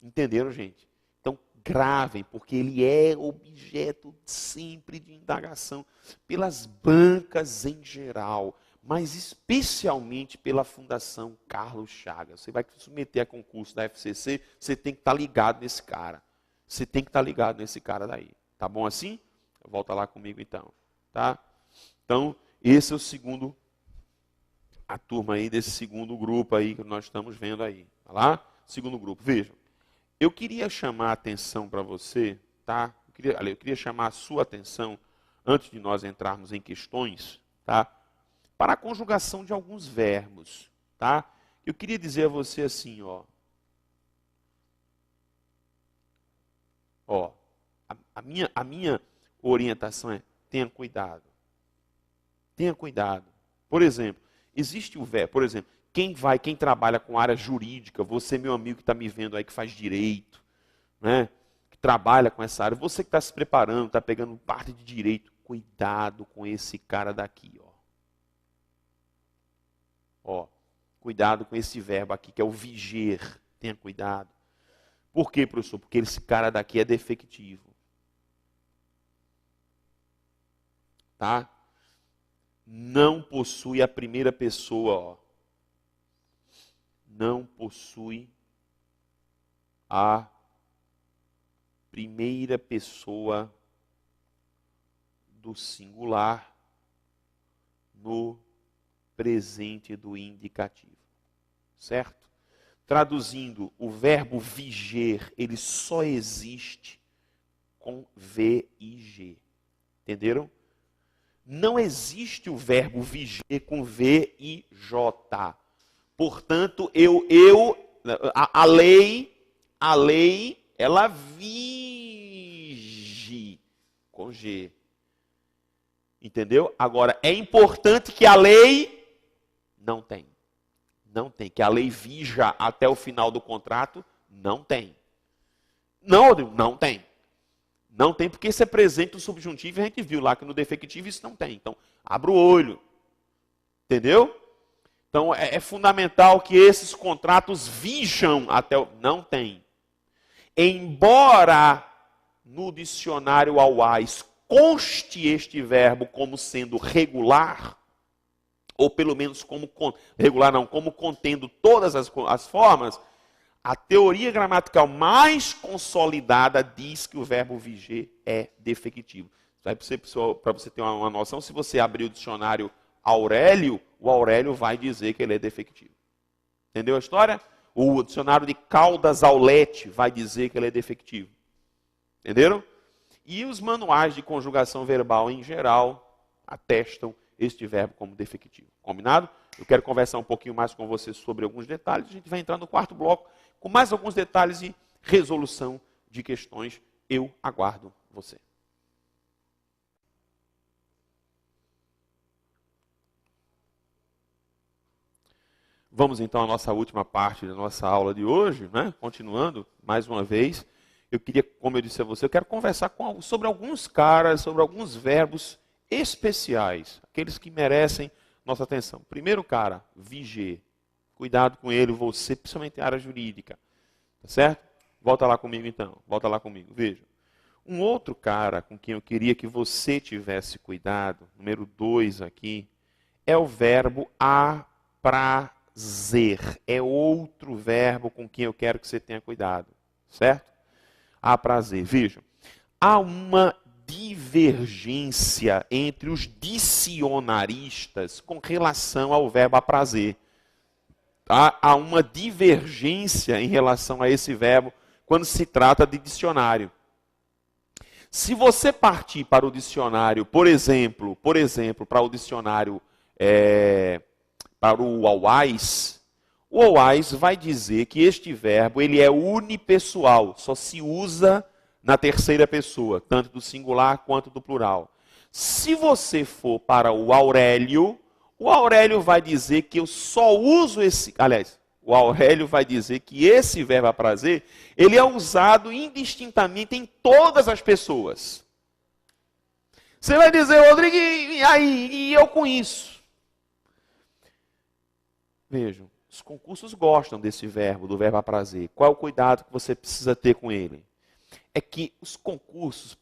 Entenderam, gente? Então, gravem, porque ele é objeto sempre de indagação pelas bancas em geral, mas especialmente pela Fundação Carlos Chagas. Você vai submeter a concurso da FCC, você tem que estar ligado nesse cara. Você tem que estar ligado nesse cara daí. Tá bom assim? Volta lá comigo então. Tá? Então, esse é o segundo, a turma aí desse segundo grupo aí que nós estamos vendo aí. Tá lá? Segundo grupo. Vejam. Eu queria chamar a atenção para você, tá? Eu queria chamar a sua atenção, antes de nós entrarmos em questões, tá? Para a conjugação de alguns verbos, tá? Eu queria dizer a você assim, ó. Ó, a minha orientação é, tenha cuidado. Tenha cuidado. Por exemplo, existe o verbo, por exemplo, quem trabalha com área jurídica, você, meu amigo que está me vendo aí, que faz direito, né? Que trabalha com essa área, você que está se preparando, está pegando parte de direito, cuidado com esse cara daqui, ó. Ó, cuidado com esse verbo aqui, que é o viger. Tenha cuidado. Por quê, professor? Porque esse cara daqui é defectivo. Tá? Não possui a primeira pessoa, ó. Não possui a primeira pessoa do singular no presente do indicativo. Certo? Traduzindo, o verbo viger, ele só existe com VIG. Entenderam? Não existe o verbo viger com VIJ. Portanto, a lei, ela vige com G. Entendeu? Agora, é importante que a lei não tem. Não tem. Que a lei vija até o final do contrato, não tem. Não tem. Não tem porque isso é presente no subjuntivo e a gente viu lá que no defectivo isso não tem. Então, abra o olho. Entendeu? Então, é fundamental que esses contratos vijam até o... Não tem. Embora no dicionário Auais conste este verbo como sendo regular, ou pelo menos como regular não, como contendo todas as formas, a teoria gramatical mais consolidada diz que o verbo viger é defectivo. Para você ter uma noção, se você abrir o dicionário Aurélio, o Aurélio vai dizer que ele é defectivo. Entendeu a história? O dicionário de Caldas Aulete vai dizer que ele é defectivo. Entenderam? E os manuais de conjugação verbal em geral atestam este verbo como defectivo. Combinado? Eu quero conversar um pouquinho mais com você sobre alguns detalhes. A gente vai entrar no quarto bloco com mais alguns detalhes e resolução de questões. Eu aguardo você. Vamos então à nossa última parte da nossa aula de hoje, né? Continuando, mais uma vez. Eu queria, como eu disse a você, eu quero conversar sobre alguns caras, sobre alguns verbos especiais, aqueles que merecem nossa atenção. Primeiro cara, viger. Cuidado com ele, você, principalmente em área jurídica. Tá certo? Volta lá comigo então, volta lá comigo. Veja. Um outro cara com quem eu queria que você tivesse cuidado, número 2 aqui, é o verbo aprazar. É outro verbo com quem eu quero que você tenha cuidado. Certo? Aprazar. Vejam, há uma divergência entre os dicionaristas com relação ao verbo aprazar. Há uma divergência em relação a esse verbo quando se trata de dicionário. Se você partir para o dicionário, por exemplo, para o dicionário, para o Auais vai dizer que este verbo ele é unipessoal, só se usa na terceira pessoa, tanto do singular quanto do plural. Se você for para o Aurélio vai dizer que eu só uso esse... Aliás, o Aurélio vai dizer que esse verbo aprazer, ele é usado indistintamente em todas as pessoas. Você vai dizer, Rodrigo, e aí? E eu com isso? Vejam, os concursos gostam desse verbo, do verbo aprazer. Qual é o cuidado que você precisa ter com ele? É que os concursos,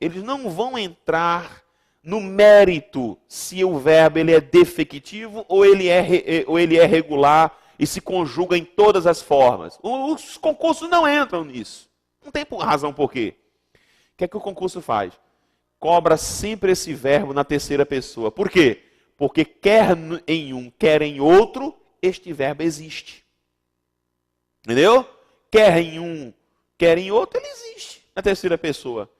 eles não vão entrar no mérito se o verbo ele é defectivo ou ele é regular e se conjuga em todas as formas. Os concursos não entram nisso. Não tem razão por quê. O que é que o concurso faz? Cobra sempre esse verbo na terceira pessoa. Por quê? Porque quer em um, quer em outro, este verbo existe. Entendeu? Quer em um, quer em outro, ele existe na terceira pessoa.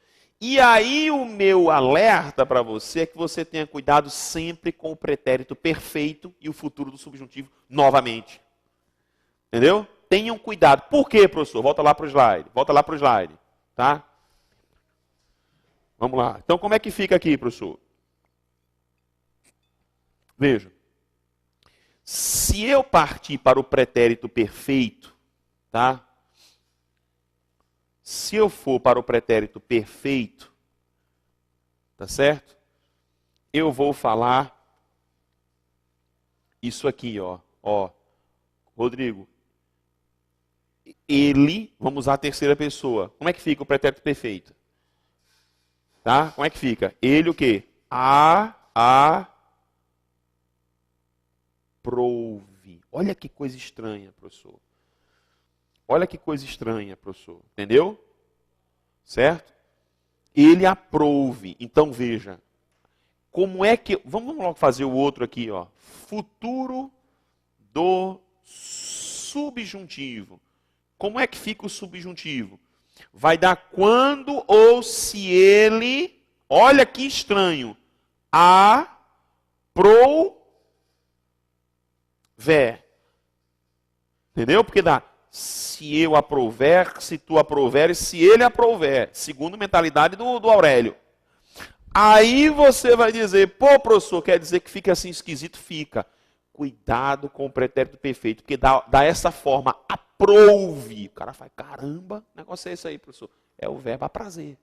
E aí o meu alerta para você é que você tenha cuidado sempre com o pretérito perfeito e o futuro do subjuntivo novamente. Entendeu? Tenham cuidado. Por quê, professor? Volta lá para o slide. Tá? Vamos lá. Então como é que fica aqui, professor? Veja. Se eu partir para o pretérito perfeito, tá? Se eu for para o pretérito perfeito, tá certo? Eu vou falar isso aqui, ó. Rodrigo, ele, vamos usar a terceira pessoa. Como é que fica o pretérito perfeito? Tá? Como é que fica? Ele o quê? Aprove. Olha que coisa estranha, professor. Olha que coisa estranha, professor. Entendeu? Certo? Ele aprove. Então veja. Como é que... Vamos logo fazer o outro aqui, ó. Futuro do subjuntivo. Como é que fica o subjuntivo? Vai dar quando ou se ele... Olha que estranho. Aprover. Entendeu? Porque dá... Se eu aprover, se tu aproveres, se ele aprover. Segundo mentalidade do Aurélio. Aí você vai dizer, pô, professor, quer dizer que fica assim esquisito? Fica. Cuidado com o pretérito perfeito, porque dá essa forma, aprove. O cara fala, caramba, que negócio é esse aí, professor? É o verbo aprazer.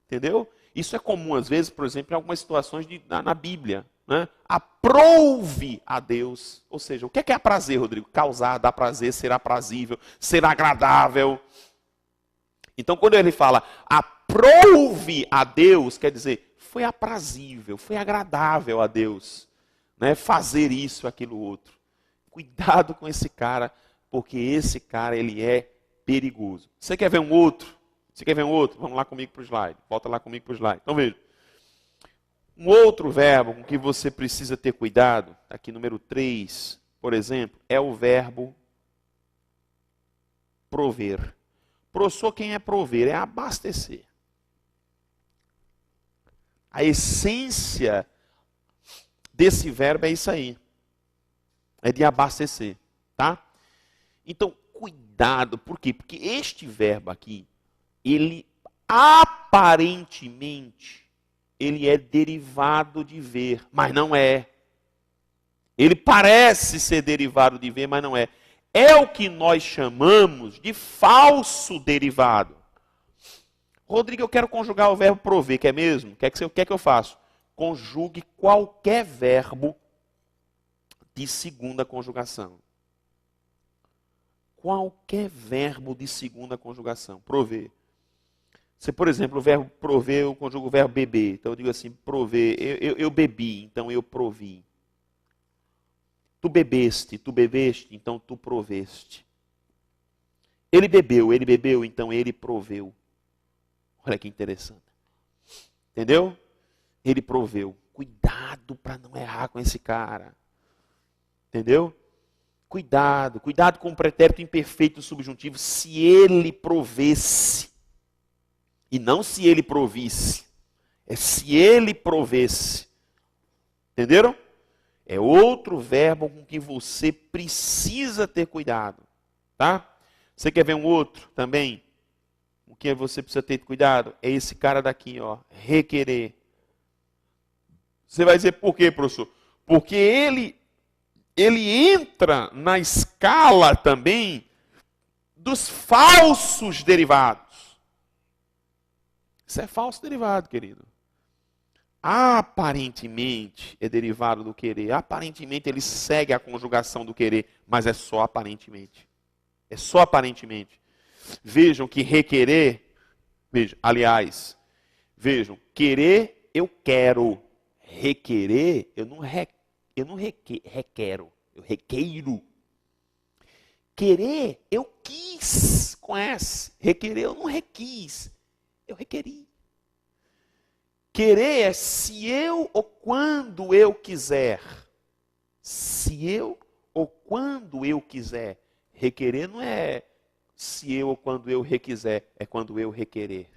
Entendeu? Isso é comum, às vezes, por exemplo, em algumas situações na Bíblia. Né? Aprove a Deus. Ou seja, o que é aprazer, Rodrigo? Causar, dar prazer, ser aprazível, ser agradável. Então, quando ele fala aprove a Deus, quer dizer, foi aprazível, foi agradável a Deus. Né? Fazer isso, aquilo, outro. Cuidado com esse cara, porque esse cara, ele é perigoso. Você quer ver um outro? Vamos lá comigo para o slide. Volta lá comigo para o slide. Então, veja. Um outro verbo com que você precisa ter cuidado, aqui número 3, por exemplo, é o verbo prover. Professor, quem é prover? É abastecer. A essência desse verbo é isso aí. É de abastecer, tá? Então, cuidado, por quê? Porque este verbo aqui, ele aparentemente... ele é derivado de ver, mas não é. Ele parece ser derivado de ver, mas não é. É o que nós chamamos de falso derivado. Rodrigo, eu quero conjugar o verbo prover, quer mesmo? O que é que eu faço? Conjugue qualquer verbo de segunda conjugação. Qualquer verbo de segunda conjugação. Prover. Se, por exemplo, o verbo prover, eu conjugo o verbo beber. Então eu digo assim, prover, eu bebi, então eu provi. Tu bebeste, então tu proveste. Ele bebeu, então ele proveu. Olha que interessante. Entendeu? Ele proveu. Cuidado para não errar com esse cara. Entendeu? Cuidado com o pretérito imperfeito subjuntivo, se ele provesse. E não se ele provisse. É se ele provesse. Entenderam? É outro verbo com que você precisa ter cuidado. Tá? Você quer ver um outro também? O que você precisa ter cuidado é esse cara daqui, ó, requerer. Você vai dizer por quê, professor? Porque ele entra na escala também dos falsos derivados. Isso é falso derivado, querido. Aparentemente é derivado do querer. Aparentemente ele segue a conjugação do querer, mas é só aparentemente. É só aparentemente. Vejam que requerer, vejam, querer eu quero. Requerer eu não requero, eu requeiro. Querer eu quis com S. Requerer eu não requis, eu requeri. Querer é se eu ou quando eu quiser. Se eu ou quando eu quiser. Requerer não é se eu ou quando eu requiser, é quando eu requerer.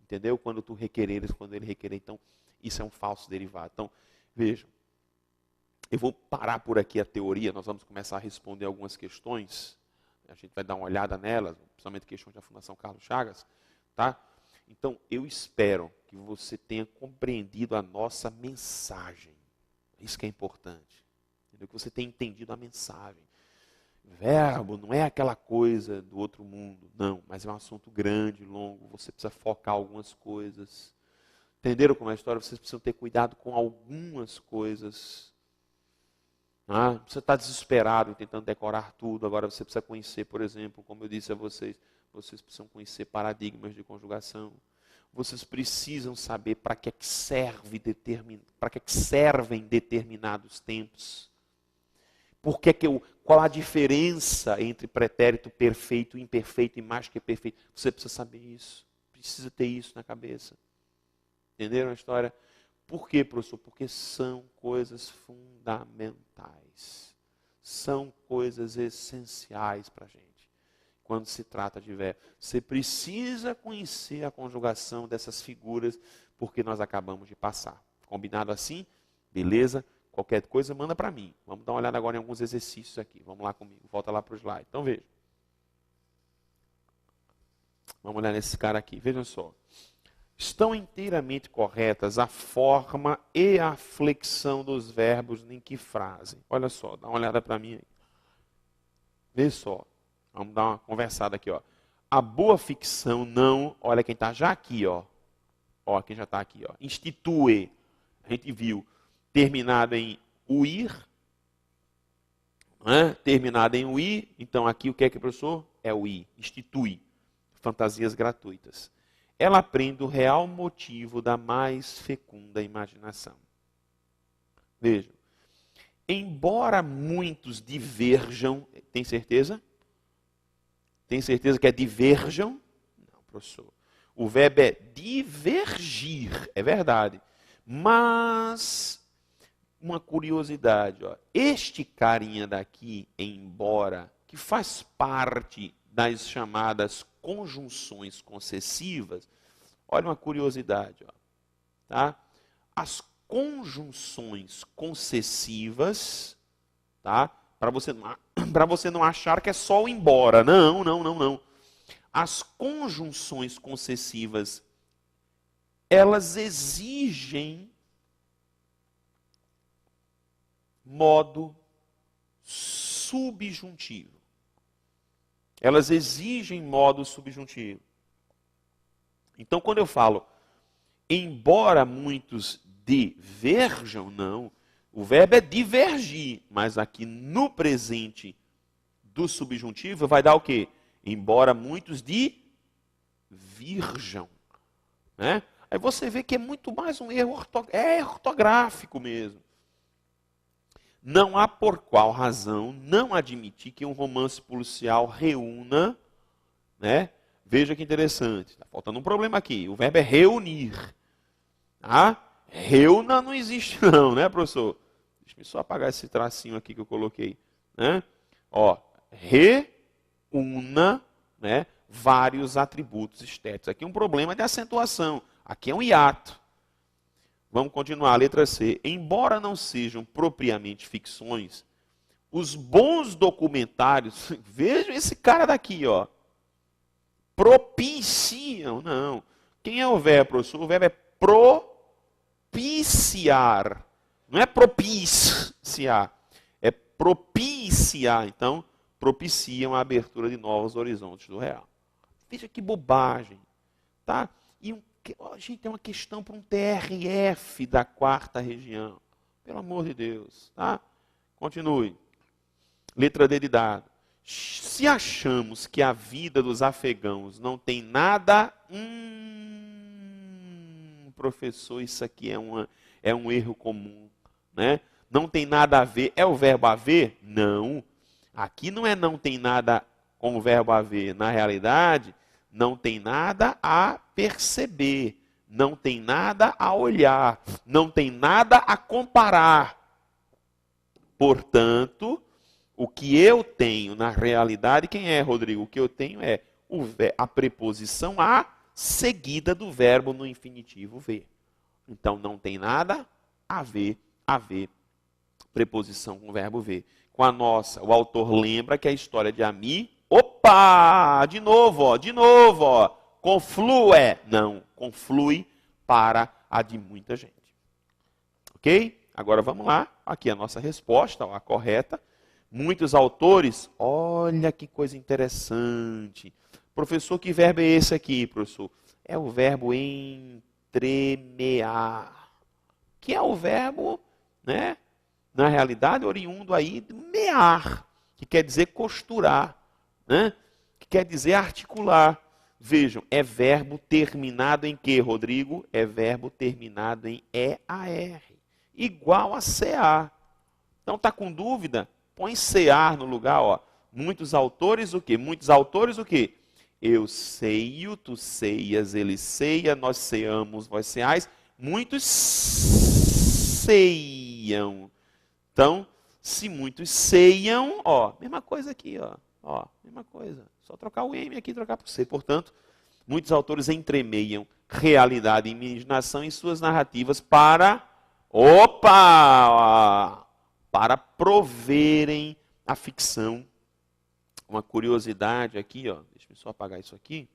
Entendeu? Quando tu requereres, quando ele requerer. Então, isso é um falso derivado. Então, vejam. Eu vou parar por aqui a teoria, nós vamos começar a responder algumas questões. A gente vai dar uma olhada nelas, principalmente questões da Fundação Carlos Chagas, tá? Então, eu espero que você tenha compreendido a nossa mensagem. Isso que é importante. Entendeu? Que você tenha entendido a mensagem. Verbo não é aquela coisa do outro mundo, não. Mas é um assunto grande, longo. Você precisa focar algumas coisas. Entenderam como é a história? Vocês precisam ter cuidado com algumas coisas. Você está desesperado tentando decorar tudo. Agora você precisa conhecer, por exemplo, como eu disse a vocês, vocês precisam conhecer paradigmas de conjugação. Vocês precisam saber para que servem determinados tempos. Qual a diferença entre pretérito perfeito, imperfeito e mais que perfeito? Você precisa saber isso. Precisa ter isso na cabeça. Entenderam a história? Por quê, professor? Porque são coisas fundamentais. São coisas essenciais para a gente. Quando se trata de verbo. Você precisa conhecer a conjugação dessas figuras, porque nós acabamos de passar. Combinado assim? Beleza? Qualquer coisa, manda para mim. Vamos dar uma olhada agora em alguns exercícios aqui. Vamos lá comigo. Volta lá para o slide. Então, veja. Vamos olhar nesse cara aqui. Vejam só. Estão inteiramente corretas a forma e a flexão dos verbos em que frase. Olha só, dá uma olhada para mim aí. Vê só. Vamos dar uma conversada aqui, ó. A boa ficção não, olha quem está já aqui, ó. Ó, quem já está aqui, ó. Institui. A gente viu terminado em uir, né? Terminado em uir. Então aqui o que é que, professor? É o i. Institui. Fantasias gratuitas. Ela aprende o real motivo da mais fecunda imaginação. Vejam. Embora muitos diverjam, tem certeza? Tem certeza que é diverjam? Não, professor. O verbo é divergir, é verdade. Mas, uma curiosidade, ó. Este carinha daqui, embora, que faz parte das chamadas conjunções concessivas, olha uma curiosidade, ó, tá? As conjunções concessivas, tá? Para você não achar que é só o embora. Não, não, não, não. As conjunções concessivas, elas exigem modo subjuntivo. Elas exigem modo subjuntivo. Então, quando eu falo, embora muitos diverjam, não. O verbo é divergir, mas aqui no presente do subjuntivo vai dar o quê? Embora muitos divirjam. Né? Aí você vê que é muito mais um erro ortográfico mesmo. Não há por qual razão não admitir que um romance policial reúna, né? Veja que interessante, está faltando um problema aqui, o verbo é reunir. Reúna não existe não, né, professor? Deixa eu só apagar esse tracinho aqui que eu coloquei. Né? Ó, reúna, né, vários atributos estéticos. Aqui é um problema de acentuação, aqui é um hiato. Vamos continuar, a letra C. Embora não sejam propriamente ficções, os bons documentários, vejam esse cara daqui, ó. propiciam. Não. Quem é o verbo, professor? O verbo é propiciar. Não é propiciar. É propiciar. Então, propiciam a abertura de novos horizontes do real. Veja que bobagem. Tá? E gente, tem uma questão para um TRF da 4ª região. Pelo amor de Deus. Tá? Continue. Letra D de dado. Se achamos que a vida dos afegãos não tem nada... professor, isso aqui é um erro comum. Né? Não tem nada a ver. É o verbo haver? Não. Aqui não tem nada com o verbo haver. Na realidade, não tem nada a perceber. Não tem nada a olhar. Não tem nada a comparar. Portanto, o que eu tenho na realidade, quem é, Rodrigo? O que eu tenho é a preposição a seguida do verbo no infinitivo ver. Então, não tem nada a ver, preposição com o verbo ver. Com a nossa, o autor lembra que a história de Ami, opa, de novo, ó, conflui, não, conflui para a de muita gente. Ok? Agora vamos lá, aqui a nossa resposta, ó, a correta. Muitos autores, olha que coisa interessante. Professor, que verbo é esse aqui, professor? É o verbo entremear, que é o verbo, né, na realidade, oriundo aí de mear, que quer dizer costurar, né, que quer dizer articular. Vejam, é verbo terminado em quê, Rodrigo? É verbo terminado em EAR, igual a CA. Então, está com dúvida? Põe CA no lugar, ó. Muitos autores o quê? Muitos autores o quê? Eu ceio, tu ceias, ele ceia, nós ceamos, vós ceais. Muitos ceiam. Então, se muitos ceiam, ó, mesma coisa aqui, ó, mesma coisa. Só trocar o M aqui e trocar por C. Portanto, muitos autores entremeiam realidade e imaginação em suas narrativas para, para proverem a ficção. Uma curiosidade aqui, ó, deixa eu só apagar isso aqui.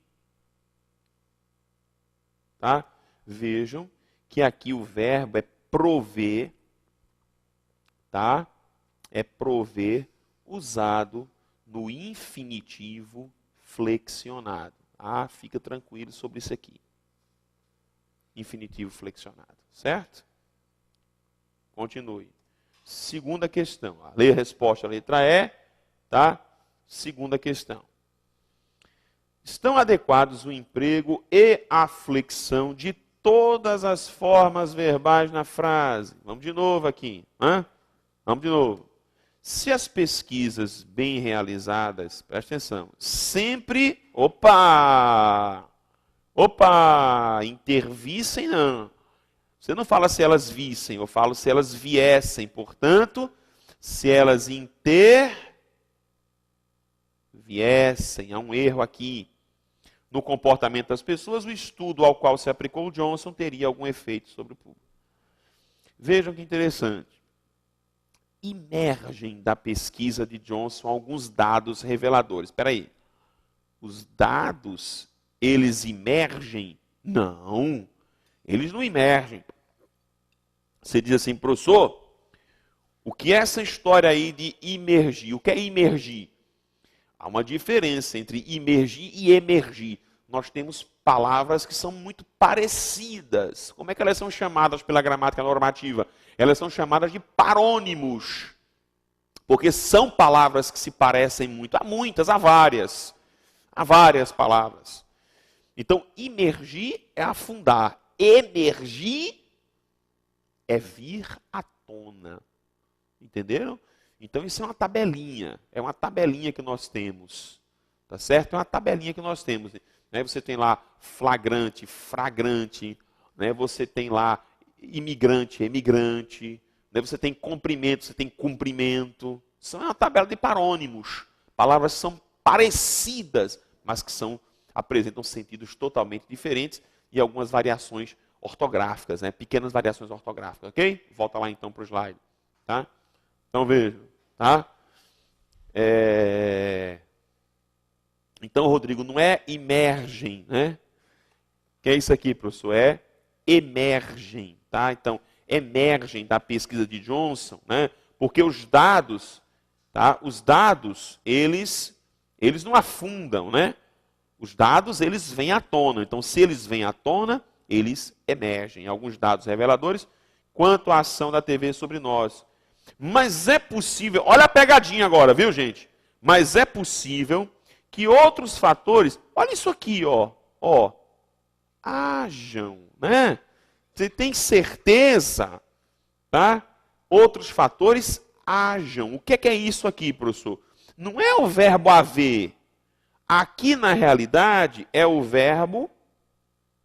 Tá? Vejam que aqui o verbo é prover, tá? É prover usado no infinitivo flexionado. Ah, fica tranquilo sobre isso aqui. Infinitivo flexionado, certo? Continue. Segunda questão. Lê a resposta, a letra E, tá? Segunda questão. Estão adequados o emprego e a flexão de todas as formas verbais na frase? Vamos de novo aqui. Vamos de novo. Se as pesquisas bem realizadas, presta atenção, sempre, intervissem, não. Você não fala se elas vissem, eu falo se elas viessem. Portanto, se elas viessem, há um erro aqui. No comportamento das pessoas, o estudo ao qual se aplicou o Johnson teria algum efeito sobre o público. Vejam que interessante. Emergem da pesquisa de Johnson alguns dados reveladores. Espera aí. Os dados, eles emergem? Não. Eles não emergem. Você diz assim, professor, o que é essa história aí de emergir? O que é emergir? Há uma diferença entre imergir e emergir. Nós temos palavras que são muito parecidas. Como é que elas são chamadas pela gramática normativa? Elas são chamadas de parônimos. Porque são palavras que se parecem muito. Há muitas, há várias. Há várias palavras. Então, imergir é afundar. Emergir é vir à tona. Entenderam? Então, isso é uma tabelinha. É uma tabelinha que nós temos. Tá certo? É uma tabelinha que nós temos. Né? Você tem lá flagrante, fragrante. Né? Você tem lá imigrante, emigrante. Né? Você tem comprimento, você tem cumprimento. Isso é uma tabela de parônimos. Palavras que são parecidas, mas que apresentam sentidos totalmente diferentes e algumas variações ortográficas, né? Pequenas variações ortográficas, ok? Volta lá então para o slide. Tá? Então vejam, tá? Então, Rodrigo, não é imergem, né? Que é isso aqui, professor? É emergem, tá? Então, emergem da pesquisa de Johnson, né? Porque os dados, tá? Os dados, eles não afundam, né? Os dados, eles vêm à tona. Então, se eles vêm à tona, eles emergem. Alguns dados reveladores quanto à ação da TV sobre nós. Mas é possível, olha a pegadinha agora, viu, gente? Mas é possível que outros fatores, olha isso aqui, ó, hajam, né? Você tem certeza, tá? Outros fatores hajam. O que é isso aqui, professor? Não é o verbo haver. Aqui, na realidade, é o verbo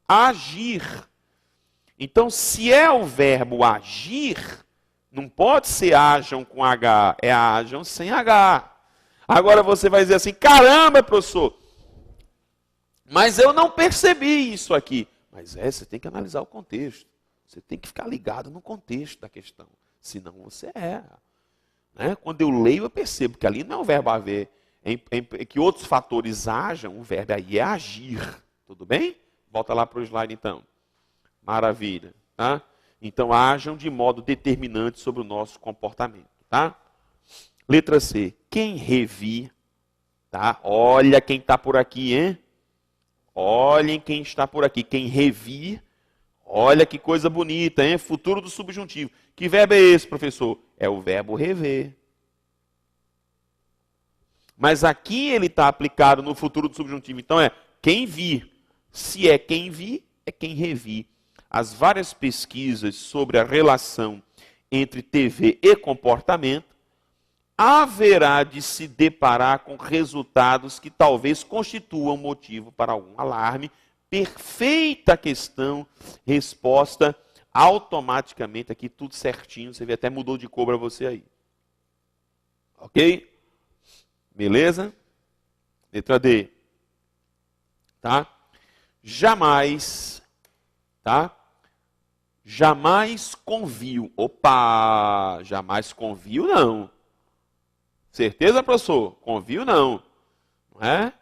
agir. Então, se é o verbo agir, não pode ser hajam com H, é hajam sem H. Agora você vai dizer assim, caramba, professor, mas eu não percebi isso aqui. Mas você tem que analisar o contexto. Você tem que ficar ligado no contexto da questão. Senão você erra. Né? Quando eu leio, eu percebo que ali não é o verbo haver. Em que outros fatores hajam, o verbo aí é agir. Tudo bem? Volta lá para o slide então. Maravilha. Tá? Então, hajam de modo determinante sobre o nosso comportamento. Tá? Letra C. Quem revir, tá? Olha quem está por aqui, hein? Olhem quem está por aqui. Quem revir, olha que coisa bonita, hein? Futuro do subjuntivo. Que verbo é esse, professor? É o verbo rever. Mas aqui ele está aplicado no futuro do subjuntivo. Então é quem vir. Se é quem vir, é quem revir. As várias pesquisas sobre a relação entre TV e comportamento haverá de se deparar com resultados que talvez constituam motivo para algum alarme. Perfeita questão, resposta automaticamente aqui, tudo certinho. Você vê, até mudou de cor para você aí. Ok? Beleza? Letra D. Tá? Jamais, tá? Jamais conviu. Opa! Jamais conviu, não. Certeza, professor? Conviu, não. Não é?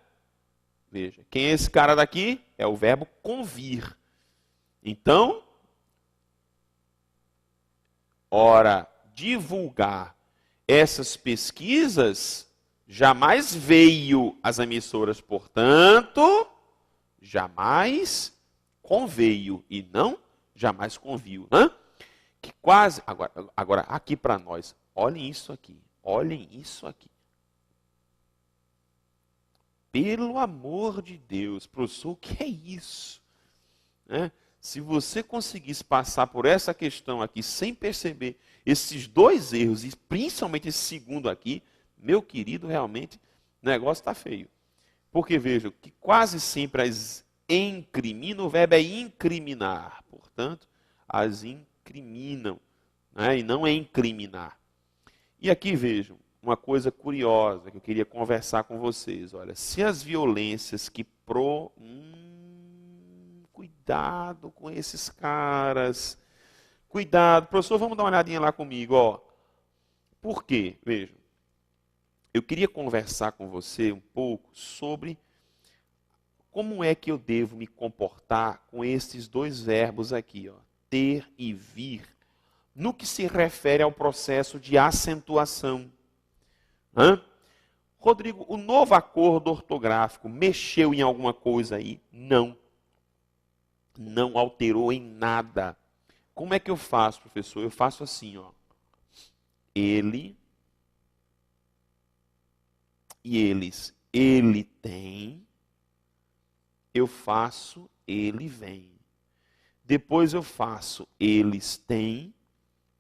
Veja, quem é esse cara daqui? É o verbo convir. Então, ora, divulgar essas pesquisas jamais veio às emissoras, portanto, jamais conveio e não jamais conviu. Né? Que quase, agora aqui para nós, olhem isso aqui. Olhem isso aqui. Pelo amor de Deus, professor, o que é isso? Né? Se você conseguisse passar por essa questão aqui sem perceber esses dois erros, e principalmente esse segundo aqui, meu querido, realmente o negócio está feio. Porque vejam que quase sempre as incriminam, o verbo é incriminar, portanto, as incriminam, né? E não é incriminar. E aqui vejam, uma coisa curiosa que eu queria conversar com vocês. Olha, se as violências que cuidado com esses caras. Cuidado. Professor, vamos dar uma olhadinha lá comigo. Ó. Por quê? Vejam, eu queria conversar com você um pouco sobre como é que eu devo me comportar com esses dois verbos aqui, ó, ter e vir, no que se refere ao processo de acentuação. Rodrigo, o novo acordo ortográfico mexeu em alguma coisa aí? Não. Não alterou em nada. Como é que eu faço, professor? Eu faço assim, ó. Ele e eles. Ele tem. Eu faço, ele vem. Depois eu faço, eles têm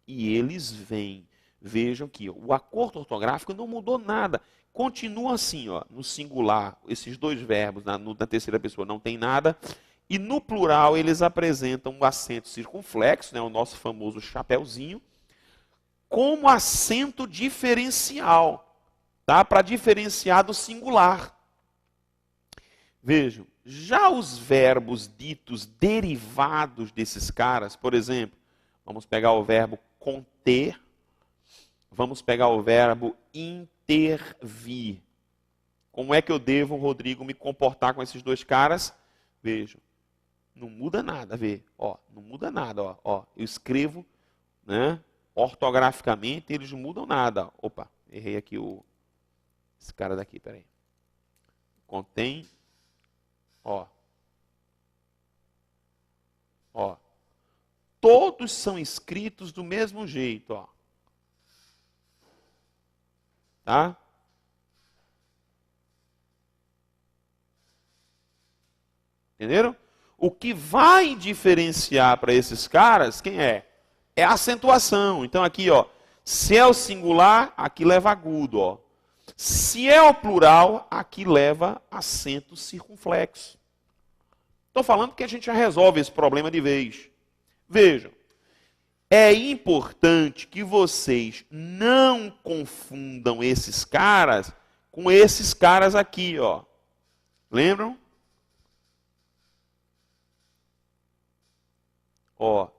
e eles vêm. Vejam que o acordo ortográfico não mudou nada. Continua assim, ó, no singular, esses dois verbos na terceira pessoa não tem nada. E no plural eles apresentam um acento circunflexo, né, o nosso famoso chapéuzinho, como acento diferencial, tá? Para diferenciar do singular. Vejam, já os verbos ditos derivados desses caras, por exemplo, vamos pegar o verbo conter, vamos pegar o verbo intervir. Como é que eu devo, Rodrigo, me comportar com esses dois caras? Vejam, não muda nada, vê. Ó, não muda nada, ó. Ó, eu escrevo, né, ortograficamente, eles não mudam nada. Opa, errei aqui esse cara daqui, peraí. Contém, ó. Ó. Todos são escritos do mesmo jeito, ó. Tá? Entenderam? O que vai diferenciar para esses caras, quem é? É a acentuação. Então aqui, ó, se é o singular, aqui leva agudo, ó. Se é o plural, aqui leva acento circunflexo. Estou falando que a gente já resolve esse problema de vez. Vejam, é importante que vocês não confundam esses caras com esses caras aqui, ó. Lembram? Ó,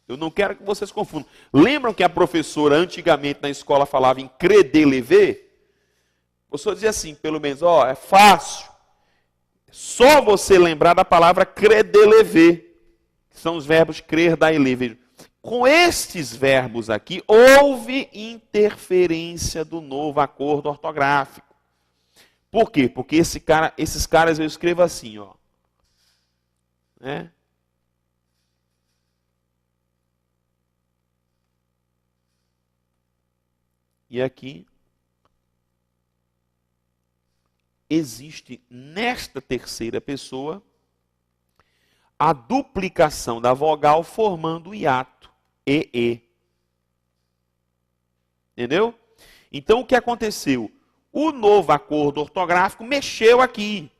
eu não quero que vocês confundam. Lembram que a professora antigamente na escola falava em credelever? A professora dizia assim, pelo menos, ó, é fácil. Só você lembrar da palavra credelever, que são os verbos crer, dar e ler. Vejam. Com estes verbos aqui, houve interferência do novo acordo ortográfico. Por quê? Porque esses caras eu escrevo assim, ó. Né? E aqui existe nesta terceira pessoa a duplicação da vogal formando o hiato, e. Entendeu? Então o que aconteceu? O novo acordo ortográfico mexeu aqui.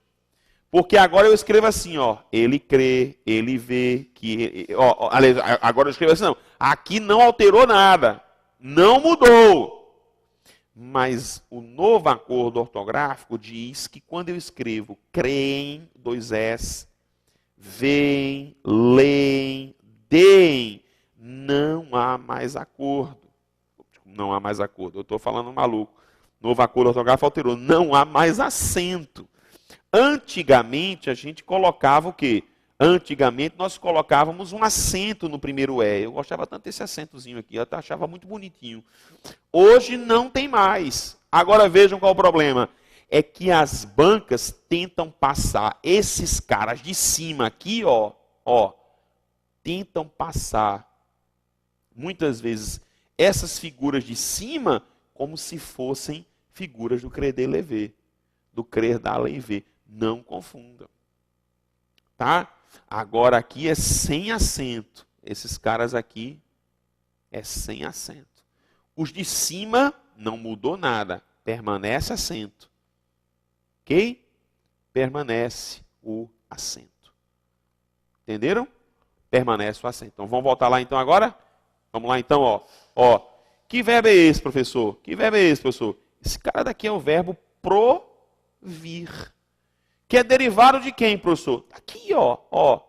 Porque agora eu escrevo assim, ó, ele crê, ele vê, que, ó, agora eu escrevo assim, não, aqui não alterou nada, não mudou. Mas o novo acordo ortográfico diz que quando eu escrevo creem, dois S, veem, leem, deem, não há mais acordo. Não há mais acordo, eu estou falando maluco. Novo acordo ortográfico alterou, não há mais acento. Antigamente a gente colocava o quê? Antigamente nós colocávamos um acento no primeiro E. Eu gostava tanto desse acentozinho aqui, eu achava muito bonitinho. Hoje não tem mais. Agora vejam qual é o problema. É que as bancas tentam passar esses caras de cima aqui, ó, tentam passar muitas vezes essas figuras de cima como se fossem figuras do credê lever, do crer dar lei ver. Não confundam. Tá? Agora aqui é sem acento. Esses caras aqui é sem acento. Os de cima não mudou nada. Permanece acento. Ok? Permanece o acento. Entenderam? Permanece o acento. Então vamos voltar lá então agora? Vamos lá então, ó. Que verbo é esse, professor? Que verbo é esse, professor? Esse cara daqui é o verbo provir. Que é derivado de quem, professor? Aqui, ó.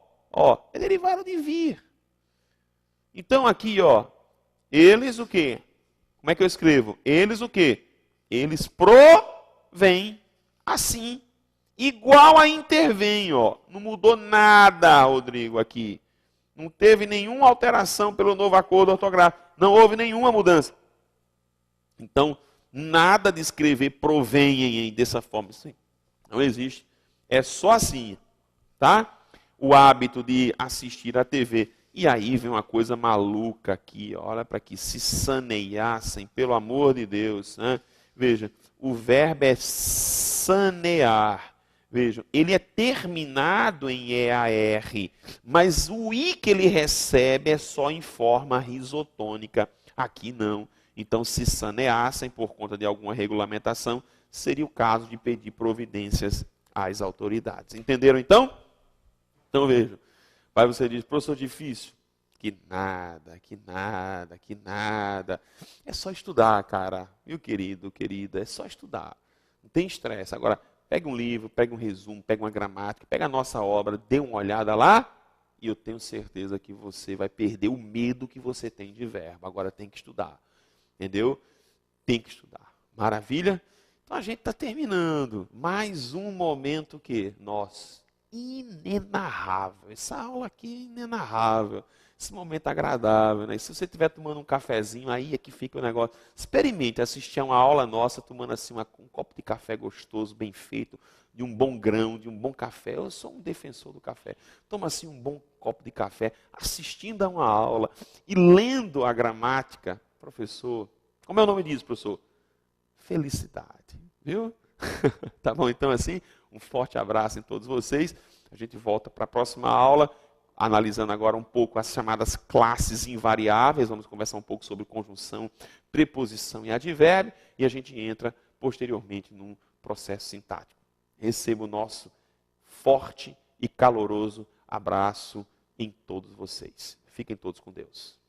É derivado de vir. Então aqui, ó. Eles o quê? Como é que eu escrevo? Eles o quê? Eles provêm. Assim. Igual a intervém, ó. Não mudou nada, Rodrigo, aqui. Não teve nenhuma alteração pelo novo acordo ortográfico. Não houve nenhuma mudança. Então, nada de escrever provém dessa forma. Isso não existe. É só assim, tá? O hábito de assistir a TV. E aí vem uma coisa maluca aqui, olha para que se saneassem, pelo amor de Deus. Né? Veja, o verbo é sanear. Vejam, ele é terminado em EAR, mas o I que ele recebe é só em forma risotônica. Aqui não. Então, se saneassem por conta de alguma regulamentação, seria o caso de pedir providências às autoridades. Entenderam então? Então vejam. Aí você diz, professor, difícil. Que nada. É só estudar, cara. Meu querido, querida, é só estudar. Não tem estresse. Agora, pega um livro, pega um resumo, pega uma gramática, pega a nossa obra, dê uma olhada lá, e eu tenho certeza que você vai perder o medo que você tem de verbo. Agora tem que estudar. Entendeu? Tem que estudar. Maravilha? Então a gente está terminando mais um momento que nós, inenarrável. Essa aula aqui é inenarrável. Esse momento agradável, né? E se você estiver tomando um cafezinho, aí é que fica o negócio. Experimente assistir a uma aula nossa, tomando assim um copo de café gostoso, bem feito, de um bom grão, de um bom café. Eu sou um defensor do café. Toma assim um bom copo de café, assistindo a uma aula e lendo a gramática. Professor, como é o nome disso, professor? Felicidade, viu? Tá bom? Então assim, um forte abraço em todos vocês. A gente volta para a próxima aula, analisando agora um pouco as chamadas classes invariáveis. Vamos conversar um pouco sobre conjunção, preposição e advérbio. E a gente entra posteriormente num processo sintático. Receba o nosso forte e caloroso abraço em todos vocês. Fiquem todos com Deus.